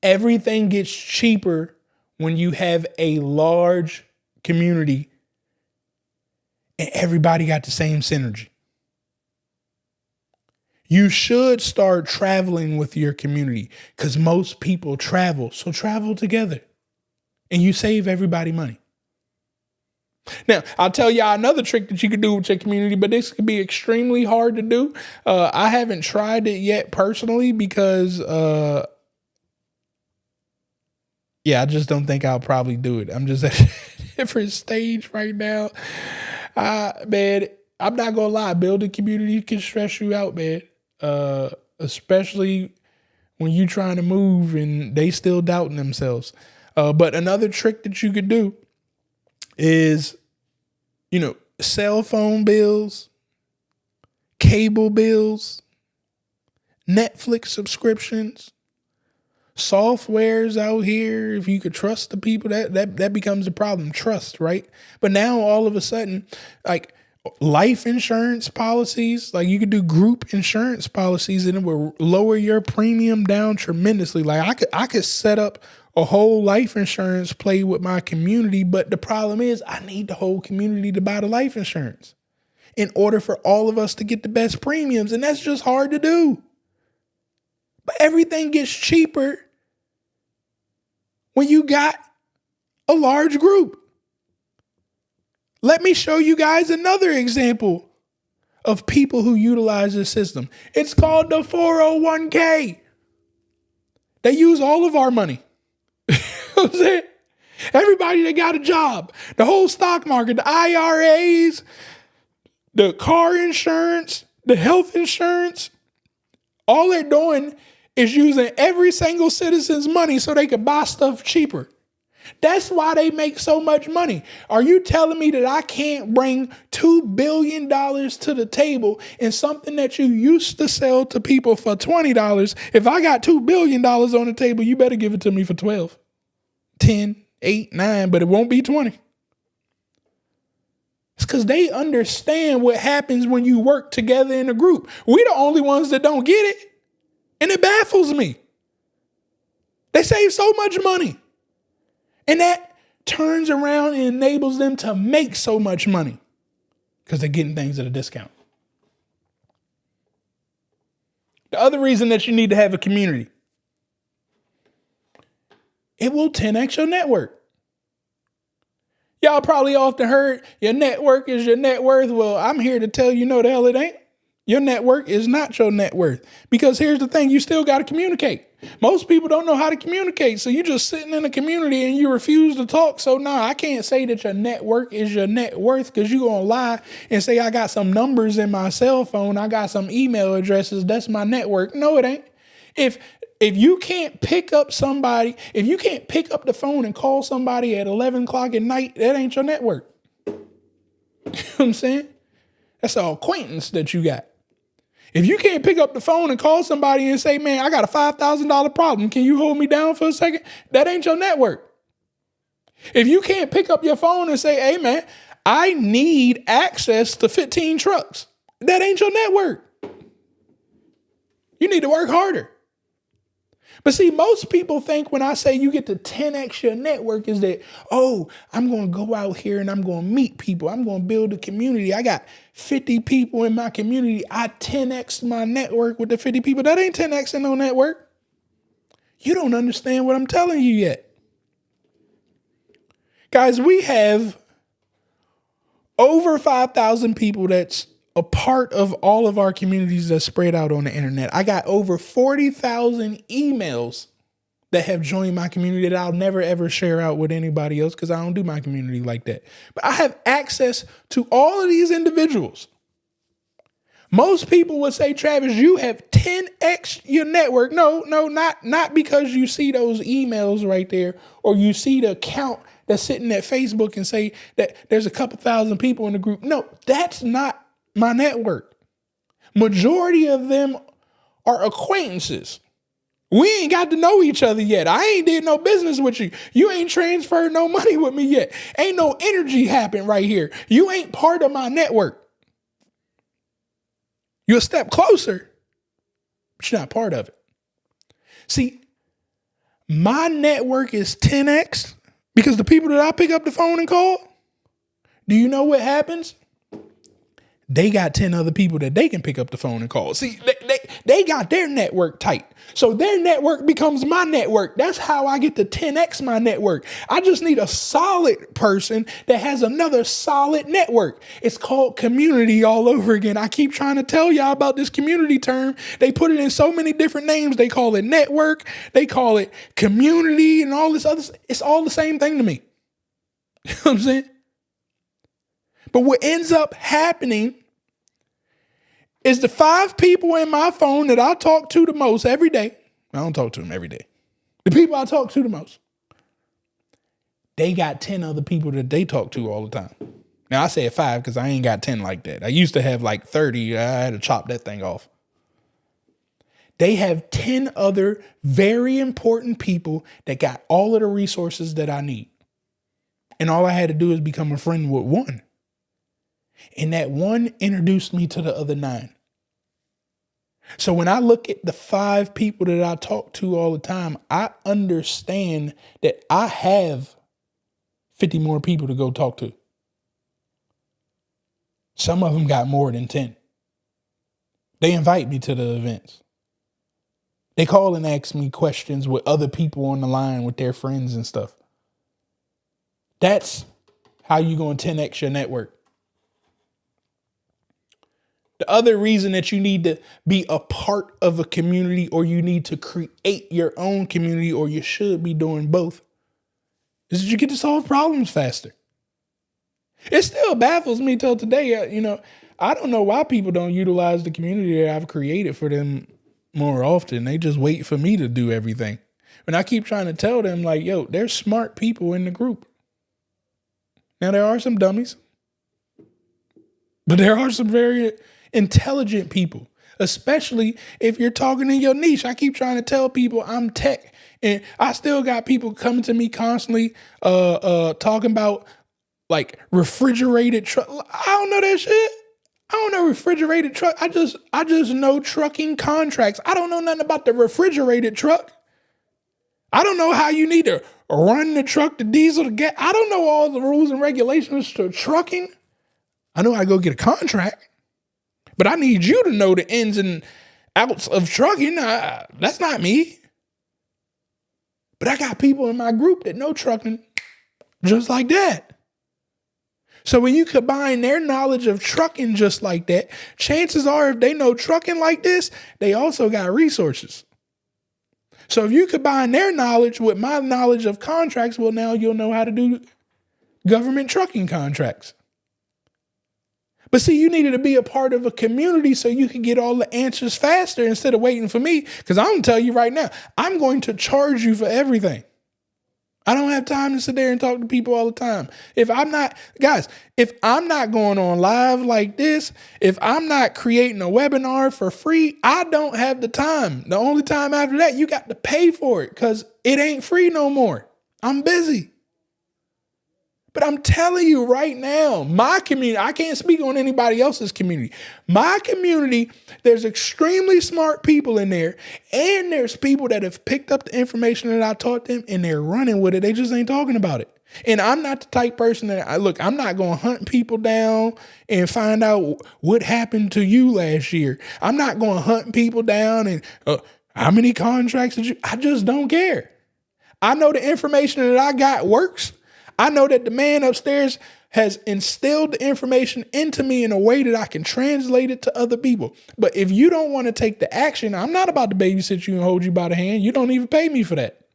Everything gets cheaper when you have a large community and everybody got the same synergy. You should start traveling with your community because most people travel. So travel together. and you save everybody money. Now, I'll tell y'all another trick that you can do with your community, but this could be extremely hard to do. I haven't tried it yet personally because, I just don't think I'll probably do it. I'm just at a different stage right now. Man, I'm not going to lie. Building community can stress you out, man. Especially when you're trying to move and they still doubting themselves. But another trick that you could do is, cell phone bills, cable bills, Netflix subscriptions, softwares out here. If you could trust the people, that becomes a problem. Trust, right? But now all of a sudden, like life insurance policies, like you could do group insurance policies and it will lower your premium down tremendously. Like I could set up a whole life insurance play with my community, but the problem is I need the whole community to buy the life insurance in order for all of us to get the best premiums. And that's just hard to do. But everything gets cheaper when you got a large group. Let me show you guys another example of people who utilize this system. It's called the 401k. They use all of our money. I'm saying? Everybody that got a job, the whole stock market, the IRAs, the car insurance, the health insurance, all they're doing is using every single citizen's money so they can buy stuff cheaper. That's why they make so much money. Are you telling me that I can't bring $2 billion to the table in something that you used to sell to people for $20? If I got $2 billion on the table, you better give it to me for 12, 10, 8, 9, but it won't be 20. It's because they understand what happens when you work together in a group. We the only ones that don't get it. And it baffles me. They save so much money. And that turns around and enables them to make so much money because they're getting things at a discount. The other reason that you need to have a community, it will 10x your network. Y'all probably often heard your network is your net worth. Well, I'm here to tell you, no, the hell it ain't. Your network is not your net worth. Because here's the thing, you still got to communicate. Most people don't know how to communicate. So you're just sitting in a community and you refuse to talk. So no, I can't say that your network is your net worth because you're going to lie and say, I got some numbers in my cell phone. I got some email addresses. That's my network. No, it ain't. If you can't pick up somebody, if you can't pick up the phone and call somebody at 11 o'clock at night, that ain't your network. You know what I'm saying? That's an acquaintance that you got. If you can't pick up the phone and call somebody and say, man, I got a $5,000 problem. Can you hold me down for a second? That ain't your network. If you can't pick up your phone and say, hey, man, I need access to 15 trucks. That ain't your network. You need to work harder. But see, most people think when I say you get to 10x your network is that, oh, I'm going to go out here and I'm going to meet people. I'm going to build a community. I got 50 people in my community. I 10x my network with the 50 people. That ain't 10x in no network. You don't understand what I'm telling you yet. Guys, we have over 5,000 people that's a part of all of our communities that's spread out on the internet. I got over 40,000 emails that have joined my community that I'll never, ever share out with anybody else because I don't do my community like that. But I have access to all of these individuals. Most people would say, Travis, you have 10x your network. No, not because you see those emails right there or you see the account that's sitting at Facebook and say that there's a couple thousand people in the group. No, that's not my network. Majority of them are acquaintances. We ain't got to know each other yet. I ain't did no business with you. You ain't transferred no money with me yet. Ain't no energy happen right here. You ain't part of my network. You're a step closer, but you're not part of it. See, my network is 10x because the people that I pick up the phone and call, do you know what happens? They got 10 other people that they can pick up the phone and call. See, They got their network tight. So their network becomes my network. That's how I get to 10x my network. I just need a solid person that has another solid network. It's called community all over again. I keep trying to tell y'all about this community term. They put it in so many different names. They call it network. They call it community and all this other. It's all the same thing to me. You know what I'm saying? But what ends up happening is the 5 people in my phone that I talk to the most every day. I don't talk to them every day. The people I talk to the most, they got 10 other people that they talk to all the time. Now I said 5 because I ain't got 10 like that. I used to have like 30. I had to chop that thing off. They have 10 other very important people that got all of the resources that I need. And all I had to do is become a friend with one. And that one introduced me to the other 9. So when I look at the 5 people that I talk to all the time, I understand that I have 50 more people to go talk to. Some of them got more than 10. They invite me to the events. They call and ask me questions with other people on the line with their friends and stuff. That's how you going to 10x your network. The other reason that you need to be a part of a community, or you need to create your own community, or you should be doing both, is that you get to solve problems faster. It still baffles me till today. I don't know why people don't utilize the community that I've created for them more often. They just wait for me to do everything. And I keep trying to tell them, like, yo, there's smart people in the group. Now, there are some dummies, but there are some very intelligent people, especially if you're talking in your niche. I keep trying to tell people I'm tech, and I still got people coming to me constantly talking about like refrigerated truck. I don't know that shit. I don't know refrigerated truck. I just know trucking contracts. I don't know nothing about the refrigerated truck. I don't know how you need to run the truck, the diesel, the gas. I don't know all the rules and regulations to trucking. I know I go get a contract. But I need you to know the ins and outs of trucking. That's not me. But I got people in my group that know trucking just like that. So when you combine their knowledge of trucking just like that, chances are if they know trucking like this, they also got resources. So if you combine their knowledge with my knowledge of contracts, well, now you'll know how to do government trucking contracts. But see, you needed to be a part of a community so you can get all the answers faster instead of waiting for me. Because I'm going to tell you right now, I'm going to charge you for everything. I don't have time to sit there and talk to people all the time. If I'm not going on live like this, if I'm not creating a webinar for free, I don't have the time. The only time after that, you got to pay for it because it ain't free no more. I'm busy. But I'm telling you right now, my community, I can't speak on anybody else's community. My community, there's extremely smart people in there. And there's people that have picked up the information that I taught them and they're running with it. They just ain't talking about it. And I'm not the type person that I'm not going to hunt people down and find out what happened to you last year. I'm not going to hunt people down and how many contracts did you? I just don't care. I know the information that I got works. I know that the man upstairs has instilled the information into me in a way that I can translate it to other people. But if you don't want to take the action, I'm not about to babysit you and hold you by the hand. You don't even pay me for that.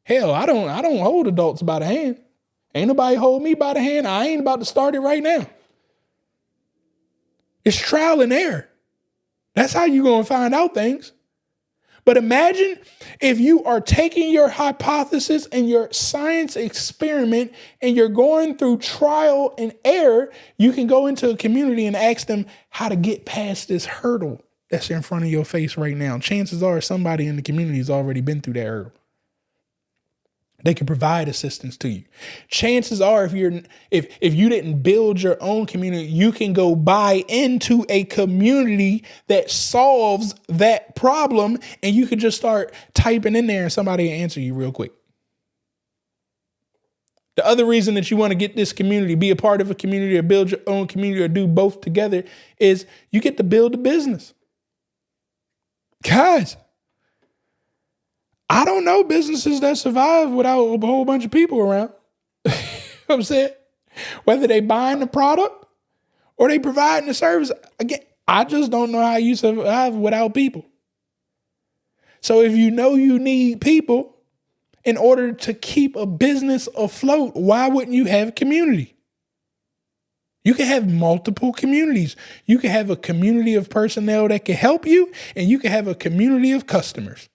Hell, I don't hold adults by the hand. Ain't nobody hold me by the hand. I ain't about to start it right now. It's trial and error. That's how you're going to find out things. But imagine if you are taking your hypothesis and your science experiment and you're going through trial and error, you can go into a community and ask them how to get past this hurdle that's in front of your face right now. Chances are somebody in the community has already been through that hurdle. They can provide assistance to you. Chances are if you didn't build your own community, you can go buy into a community that solves that problem and you could just start typing in there and somebody will answer you real quick. The other reason that you want to get this community, be a part of a community or build your own community or do both together is you get to build a business. Guys, I don't know businesses that survive without a whole bunch of people around. You know what I'm saying? Whether they buying the product or they providing the service. Again, I just don't know how you survive without people. So if you know you need people in order to keep a business afloat, why wouldn't you have community? You can have multiple communities. You can have a community of personnel that can help you, and you can have a community of customers.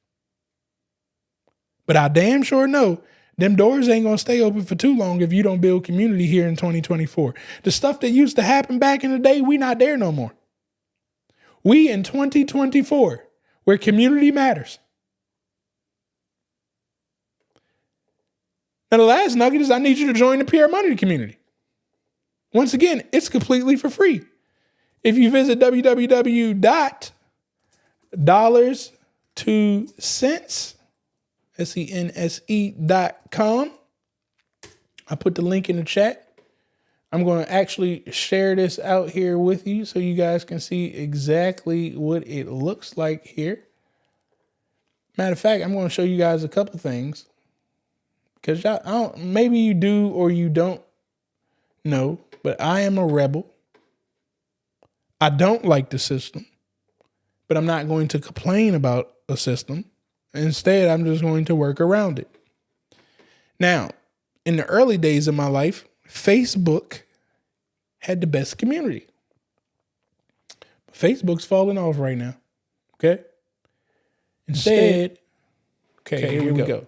But I damn sure know them doors ain't going to stay open for too long if you don't build community here in 2024. The stuff that used to happen back in the day, we not there no more. We in 2024, where community matters. Now, the last nugget is I need you to join the PR Money community. Once again, it's completely for free. If you visit www.dollarstocents.com, I put the link in the chat. I'm going to actually share this out here with you so you guys can see exactly what it looks like here. Matter of fact, I'm going to show you guys a couple things because maybe you do or you don't know, but I am a rebel. I don't like the system, but I'm not going to complain about a system. Instead, I'm just going to work around it. Now, in the early days of my life, Facebook had the best community. Facebook's falling off right now. Okay? Instead, here we go.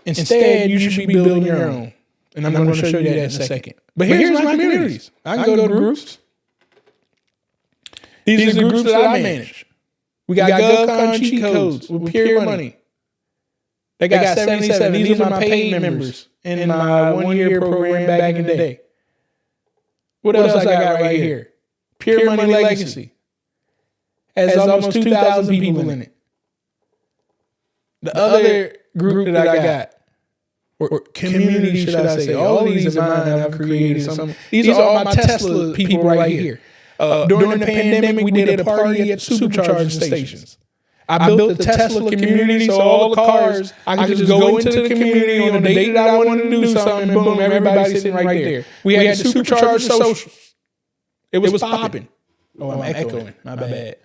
Instead, you should be building your own. And I'm going to show you that in a second. But here's my communities. I can go to groups. These are the groups that I manage. We got GovCon cheat codes with Pure Money. They got 77. These are my paid members in my 1-year program back in the day. What else I got right here? Pure Money Legacy has almost 2,000 people in it. The other group that I got, or community, should I say, all of these are mine that I've created. These are all my Tesla people right here. During the pandemic, we did a party at supercharging stations. I built the Tesla community, so all the cars, I could just go into the community on the day that I wanted to do something, and boom, everybody's sitting right there. We had the supercharged socials. It was popping. Oh, I'm echoing. My bad.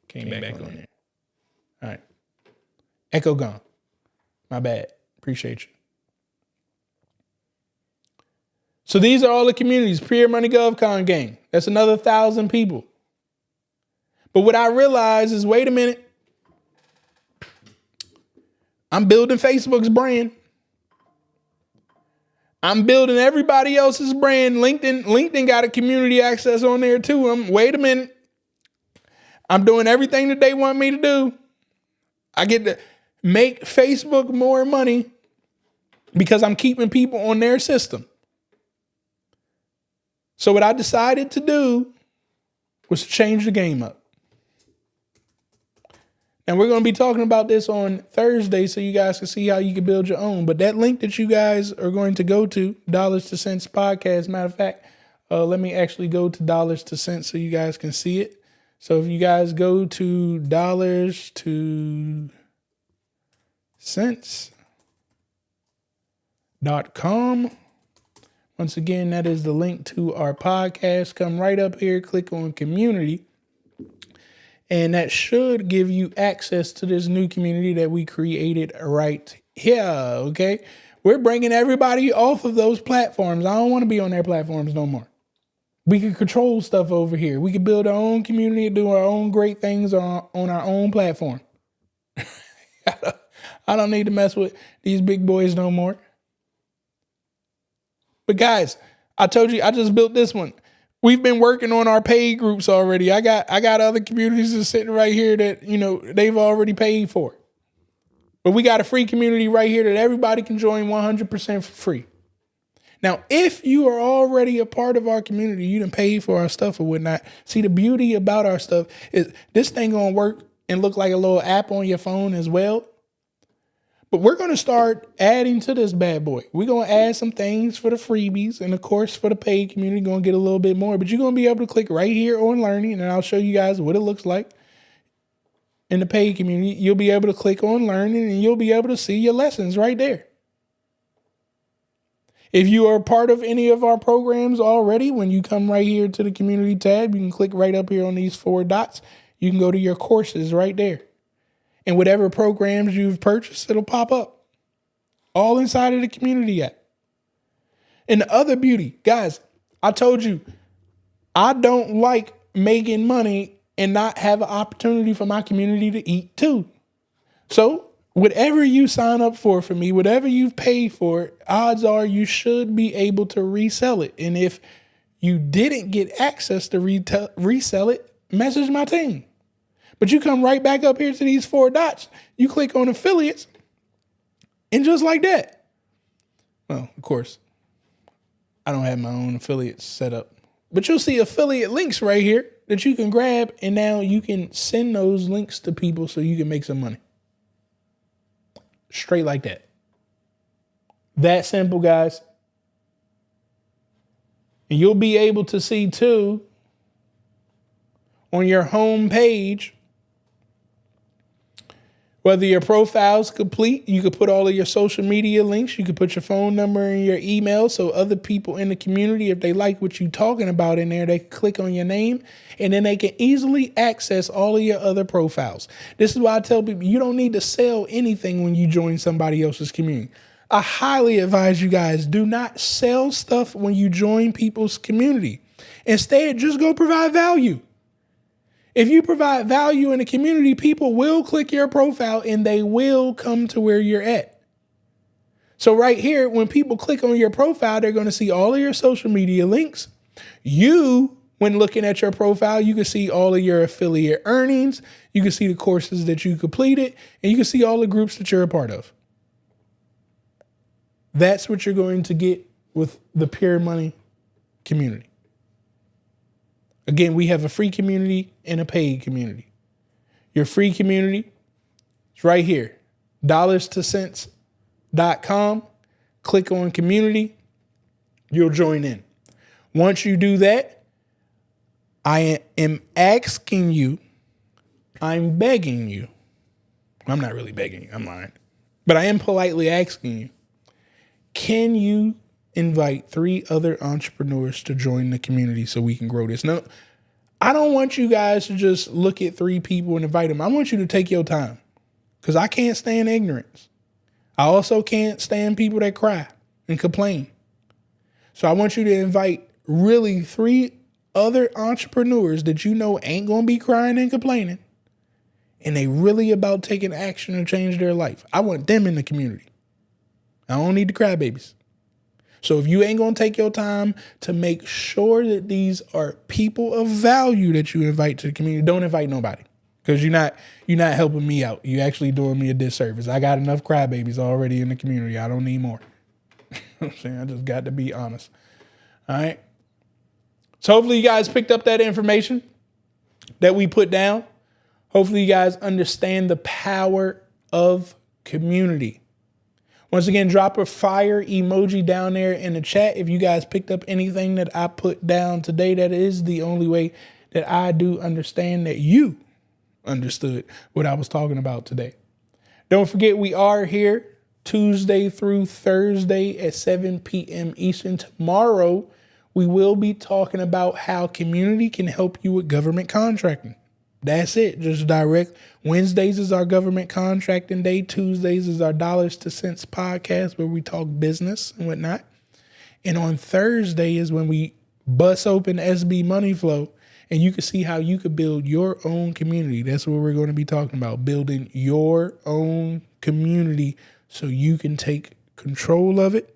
Came back on there. All right. Echo gone. My bad. Appreciate you. So these are all the communities. Pure Money GovCon gang. That's another 1,000 people. But what I realized is, wait a minute. I'm building Facebook's brand. I'm building everybody else's brand. LinkedIn got a community access on there too. Wait a minute. I'm doing everything that they want me to do. I get to make Facebook more money because I'm keeping people on their system. So what I decided to do was to change the game up. And we're going to be talking about this on Thursday so you guys can see how you can build your own. But that link that you guys are going to go to, Dollars to Cents Podcast, matter of fact, let me actually go to Dollars to Cents so you guys can see it. So if you guys go to Dollars to Cents.com, once again, that is the link to our podcast. Come right up here, click on community. And that should give you access to this new community that we created right here, okay? We're bringing everybody off of those platforms. I don't want to be on their platforms no more. We can control stuff over here. We can build our own community and do our own great things on our own platform. I don't need to mess with these big boys no more. But guys, I told you, I just built this one. We've been working on our paid groups already. I got other communities that's sitting right here that, they've already paid for. But we got a free community right here that everybody can join 100% for free. Now, if you are already a part of our community, you done paid for our stuff or whatnot. See, the beauty about our stuff is this thing gonna work and look like a little app on your phone as well. But we're going to start adding to this bad boy. We're going to add some things for the freebies. And of course, for the paid community, going to get a little bit more. But you're going to be able to click right here on learning. And I'll show you guys what it looks like. in the paid community, you'll be able to click on learning and you'll be able to see your lessons right there. If you are a part of any of our programs already, when you come right here to the community tab, you can click right up here on these 4 dots. You can go to your courses right there. And whatever programs you've purchased, it'll pop up. All inside of the community app. And the other beauty, guys, I told you, I don't like making money and not have an opportunity for my community to eat too. So whatever you sign up for me, whatever you've paid for, odds are you should be able to resell it. And if you didn't get access to resell it, message my team. But you come right back up here to these 4 dots. You click on affiliates. And just like that. Well, of course, I don't have my own affiliates set up. But you'll see affiliate links right here that you can grab. And now you can send those links to people so you can make some money. Straight like that. That simple, guys. And you'll be able to see too on your home page whether your profile's complete. You could put all of your social media links. You could put your phone number and your email so other people in the community, if they like what you're talking about in there, they click on your name and then they can easily access all of your other profiles. This is why I tell people you don't need to sell anything when you join somebody else's community. I highly advise you guys, do not sell stuff when you join people's community. Instead, just go provide value. If you provide value in the community, people will click your profile and they will come to where you're at. So right here, when people click on your profile, they're going to see all of your social media links. You, when looking at your profile, you can see all of your affiliate earnings. You can see the courses that you completed, and you can see all the groups that you're a part of. That's what you're going to get with the Pure Money community. Again, we have a free community and a paid community. Your free community is right here, dollarstocents.com. Click on community. You'll join in. Once you do that, I am asking you, I'm begging you. I'm not really begging you, I'm lying. But I am politely asking you, can you invite 3 other entrepreneurs to join the community so we can grow this? No, I don't want you guys to just look at 3 people and invite them. I want you to take your time because I can't stand ignorance. I also can't stand people that cry and complain. So I want you to invite really 3 other entrepreneurs that you know ain't going to be crying and complaining, and they really about taking action to change their life. I want them in the community. I don't need the crybabies. So if you ain't going to take your time to make sure that these are people of value that you invite to the community, don't invite nobody, because you're not helping me out. You're actually doing me a disservice. I got enough crybabies already in the community. I don't need more. I'm saying, I just got to be honest. All right. So hopefully you guys picked up that information that we put down. Hopefully you guys understand the power of community. Once again, drop a fire emoji down there in the chat if you guys picked up anything that I put down today. That is the only way that I do understand that you understood what I was talking about today. Don't forget, we are here Tuesday through Thursday at 7 p.m. Eastern. Tomorrow, we will be talking about how community can help you with government contracting. That's it. Just direct. Wednesdays is our government contracting day. Tuesdays is our Dollars to Cents podcast where we talk business and whatnot. And on Thursday is when we bust open SB Money Flow, and you can see how you could build your own community. That's what we're going to be talking about, building your own community so you can take control of it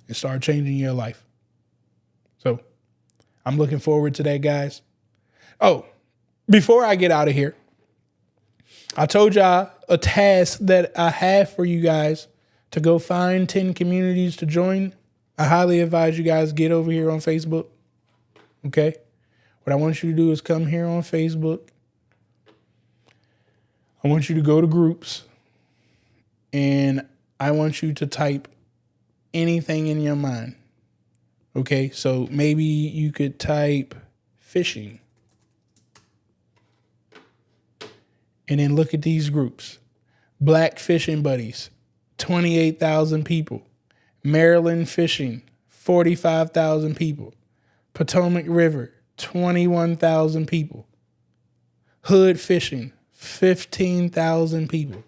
and start changing your life. So I'm looking forward to that, guys. Oh, before I get out of here, I told y'all a task that I have for you guys to go find 10 communities to join. I highly advise you guys get over here on Facebook. Okay? What I want you to do is come here on Facebook. I want you to go to groups, and I want you to type anything in your mind. Okay? So maybe you could type fishing. And then look at these groups. Black Fishing Buddies, 28,000 people. Maryland Fishing, 45,000 people. Potomac River, 21,000 people. Hood Fishing, 15,000 people.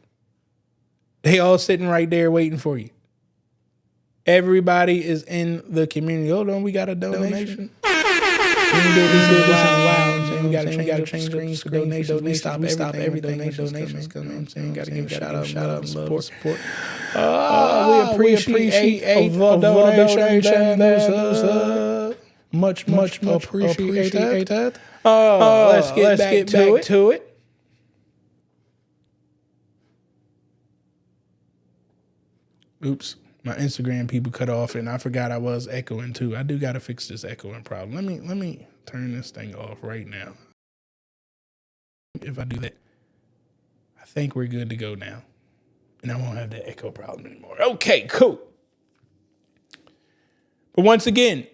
They all sitting right there waiting for you. Everybody is in the community. Hold on, we got a donation. We did this in a while. We got to change the screens for donations. We stop everything. Donations come in. I'm got to give a shout out, support. We appreciate the donations. Much appreciate that. Let's get back to it. Oops. My Instagram people cut off, and I forgot I was echoing too. I do got to fix this echoing problem. Let me turn this thing off right now. If I do that, I think we're good to go now, and I won't have that echo problem anymore. Okay, cool. But once again,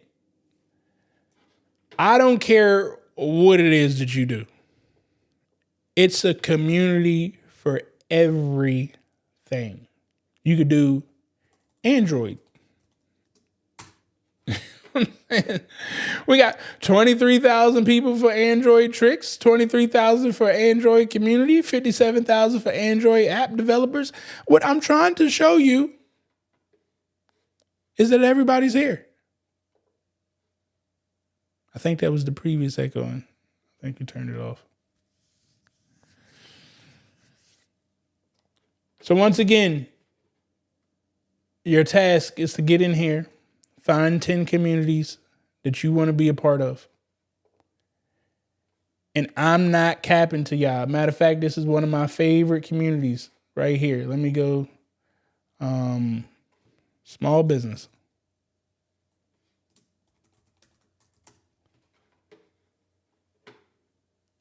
I don't care what it is that you do. It's a community for everything. You could do Android. We got 23,000 people for Android tricks, 23,000 for Android community, 57,000 for Android app developers. What I'm trying to show you is that everybody's here. I think that was the previous echoing. I think you turned it off. So once again, your task is to get in here, find 10 communities that you want to be a part of. And I'm not capping to y'all. Matter of fact, this is one of my favorite communities right here. Let me go small business.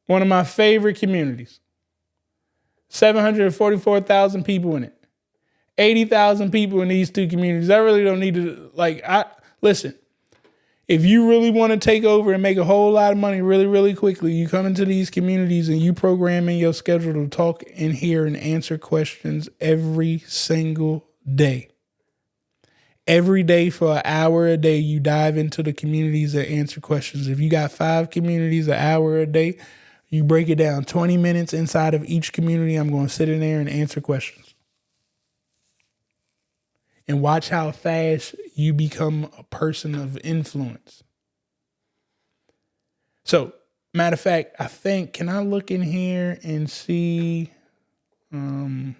One of my favorite communities. 744,000 people in it. 80,000 people in these two communities. I really don't need to, listen, if you really want to take over and make a whole lot of money really, really quickly, you come into these communities and you program in your schedule to talk in here and answer questions every single day. Every day for an hour a day, you dive into the communities and answer questions. If you got 5 communities, an hour a day, you break it down 20 minutes inside of each community. I'm going to sit in there and answer questions. And watch how fast you become a person of influence. So, matter of fact, I think, can I look in here and see? No.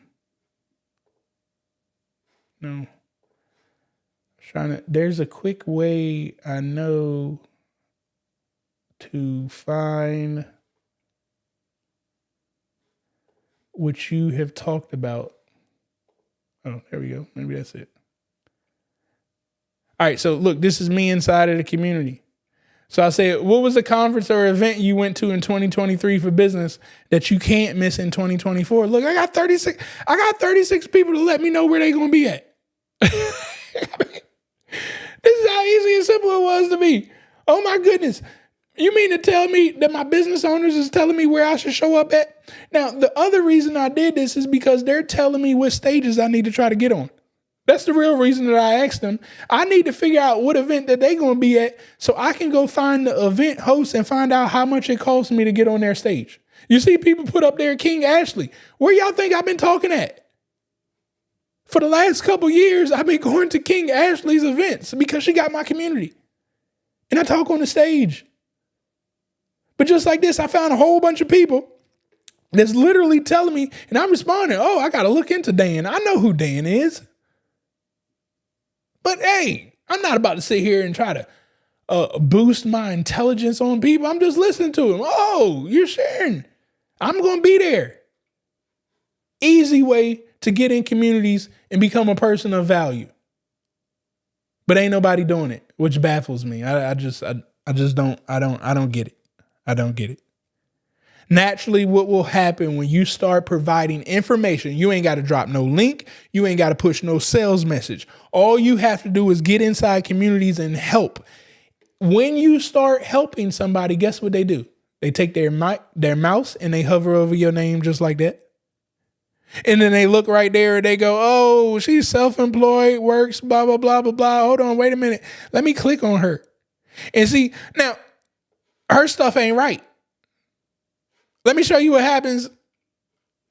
There's a quick way I know to find what you have talked about. Oh, there we go. Maybe that's it. All right, so look, this is me inside of the community. So I say, what was a conference or event you went to in 2023 for business that you can't miss in 2024? Look, I got 36 people to let me know where they're going to be at. This is how easy and simple it was to me. Oh my goodness. You mean to tell me that my business owners is telling me where I should show up at? Now, the other reason I did this is because they're telling me what stages I need to try to get on. That's the real reason that I asked them. I need to figure out what event that they're going to be at so I can go find the event host and find out how much it costs me to get on their stage. You see people put up there King Ashley. Where y'all think I've been talking at? For the last couple years, I've been going to King Ashley's events because she got my community. And I talk on the stage. But just like this, I found a whole bunch of people that's literally telling me, and I'm responding, oh, I got to look into Dan. I know who Dan is. But hey, I'm not about to sit here and try to boost my intelligence on people. I'm just listening to them. Oh, you're sharing. I'm going to be there. Easy way to get in communities and become a person of value. But ain't nobody doing it, which baffles me. I just don't get it. I don't get it. Naturally, what will happen when you start providing information, you ain't got to drop no link. You ain't got to push no sales message. All you have to do is get inside communities and help. When you start helping somebody, guess what they do? They take their mouse and they hover over your name just like that. And then they look right there and they go, oh, she's self-employed, works, blah, blah, blah, blah, blah. Hold on, wait a minute. Let me click on her. And see, now, her stuff ain't right. Let me show you what happens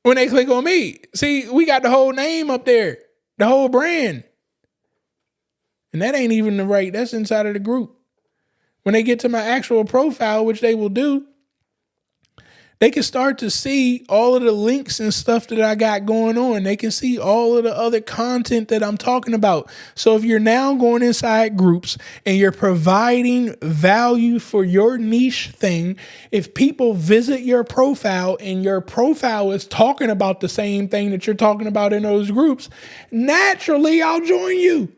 when they click on me. See, we got the whole name up there, the whole brand. And that ain't even the right, that's inside of the group. When they get to my actual profile, which they will do, they can start to see all of the links and stuff that I got going on. They can see all of the other content that I'm talking about. So if you're now going inside groups and you're providing value for your niche thing, if people visit your profile and your profile is talking about the same thing that you're talking about in those groups, naturally I'll join you.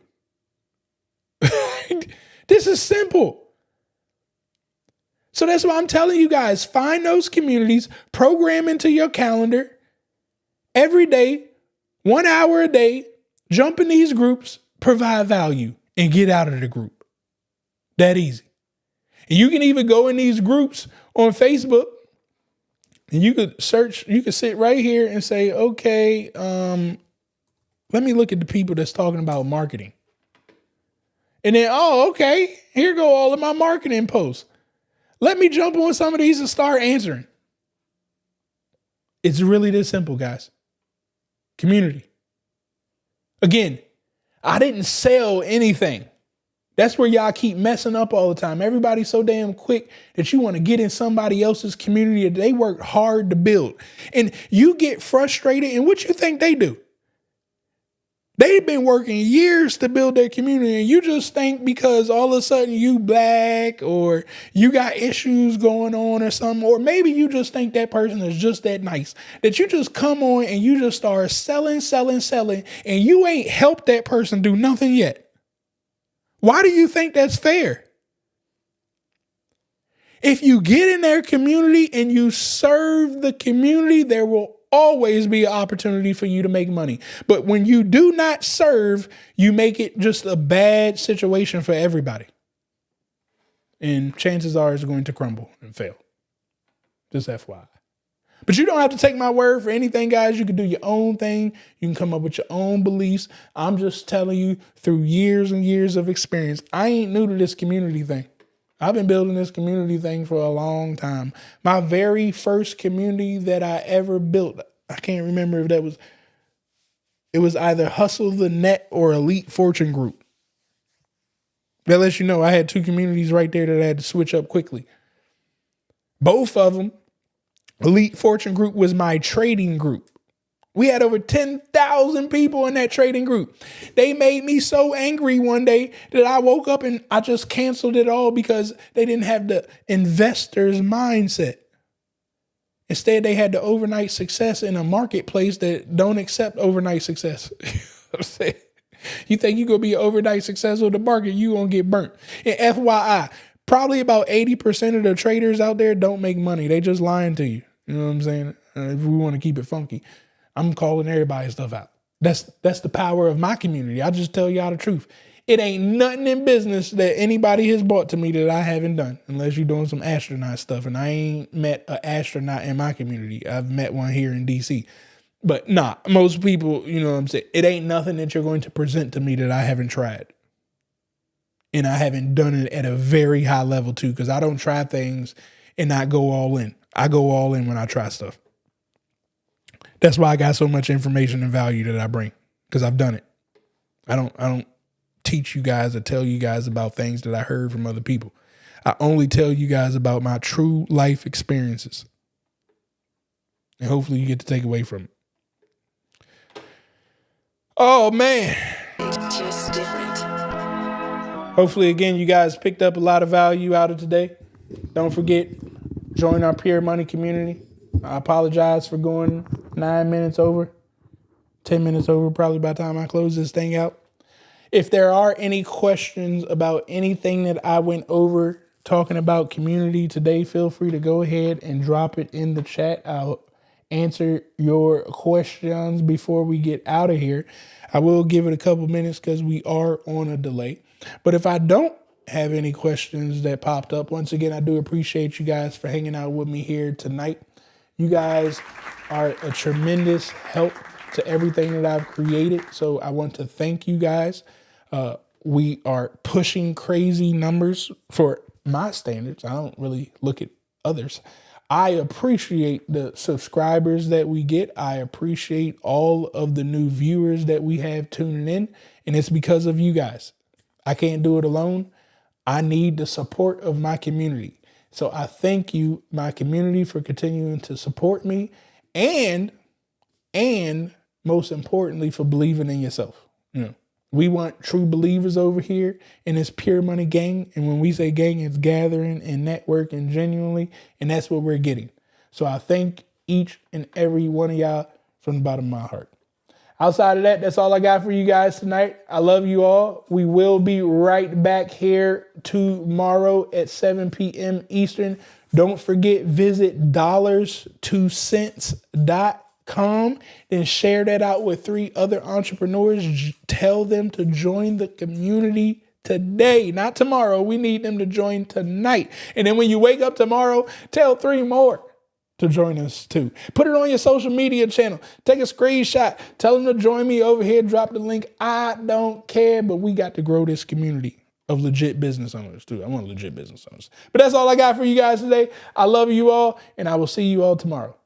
This is simple. So that's why I'm telling you guys, find those communities, program into your calendar every day, 1 hour a day, jump in these groups, provide value, and get out of the group. That easy. And you can even go in these groups on Facebook and you could search, you could sit right here and say, okay, let me look at the people that's talking about marketing. And then, oh, okay, here go all of my marketing posts. Let me jump on some of these and start answering. It's really this simple, guys. Community. Again, I didn't sell anything. That's where y'all keep messing up all the time. Everybody's so damn quick that you want to get in somebody else's community that they worked hard to build. And you get frustrated. And what you think they do? They've been working years to build their community, and you just think because all of a sudden you black or you got issues going on or something, or maybe you just think that person is just that nice, that you just come on and you just start selling, and you ain't helped that person do nothing yet. Why do you think that's fair? If you get in their community and you serve the community, there will always be an opportunity for you to make money. But when you do not serve, you make it just a bad situation for everybody. And chances are it's going to crumble and fail. Just FYI. But you don't have to take my word for anything, guys. You can do your own thing. You can come up with your own beliefs. I'm just telling you through years and years of experience. I ain't new to this community thing. I've been building this community thing for a long time. My very first community that I ever built, I can't remember if it was either Hustle the Net or Elite Fortune Group. That lets you know I had two communities right there that I had to switch up quickly. Both of them, Elite Fortune Group was my trading group. We had over 10,000 people in that trading group. They made me so angry one day that I woke up and I just canceled it all because they didn't have the investor's mindset. Instead, they had the overnight success in a marketplace that don't accept overnight success. You think you're going to be an overnight success with the market, you're going to get burnt. And FYI, probably about 80% of the traders out there don't make money. They just lying to you. You know what I'm saying? If we want to keep it funky. I'm calling everybody's stuff out. That's the power of my community. I just tell y'all the truth. It ain't nothing in business that anybody has brought to me that I haven't done, unless you're doing some astronaut stuff. And I ain't met an astronaut in my community. I've met one here in DC. But nah, most people, you know what I'm saying? It ain't nothing that you're going to present to me that I haven't tried. And I haven't done it at a very high level too, because I don't try things and not go all in. I go all in when I try stuff. That's why I got so much information and value that I bring, because I've done it. I don't teach you guys or tell you guys about things that I heard from other people. I only tell you guys about my true life experiences. And hopefully you get to take away from it. Oh, man. It's just different. Hopefully, again, you guys picked up a lot of value out of today. Don't forget, join our Pure Money community. I apologize for going 9 minutes over, 10 minutes over, probably by the time I close this thing out. If there are any questions about anything that I went over talking about community today, feel free to go ahead and drop it in the chat. I'll answer your questions before we get out of here. I will give it a couple minutes because we are on a delay. But if I don't have any questions that popped up. Once again, I do appreciate you guys for hanging out with me here tonight. You guys are a tremendous help to everything that I've created. So I want to thank you guys. We are pushing crazy numbers for my standards. I don't really look at others. I appreciate the subscribers that we get. I appreciate all of the new viewers that we have tuning in. And it's because of you guys. I can't do it alone. I need the support of my community. So I thank you, my community, for continuing to support me and most importantly, for believing in yourself. We want true believers over here in this Pure Money gang. And when we say gang, it's gathering and networking genuinely. And that's what we're getting. So I thank each and every one of y'all from the bottom of my heart. Outside of that, that's all I got for you guys tonight. I love you all. We will be right back here tomorrow at 7 p.m. Eastern. Don't forget, visit dollars2cents.com. Then share that out with 3 other entrepreneurs. Tell them to join the community today, not tomorrow. We need them to join tonight. And then when you wake up tomorrow, tell 3 more to join us too. Put it on your social media channel. Take a screenshot. Tell them to join me over here. Drop the link. I don't care, but we got to grow this community of legit business owners too. I want legit business owners. But that's all I got for you guys today. I love you all, and I will see you all tomorrow.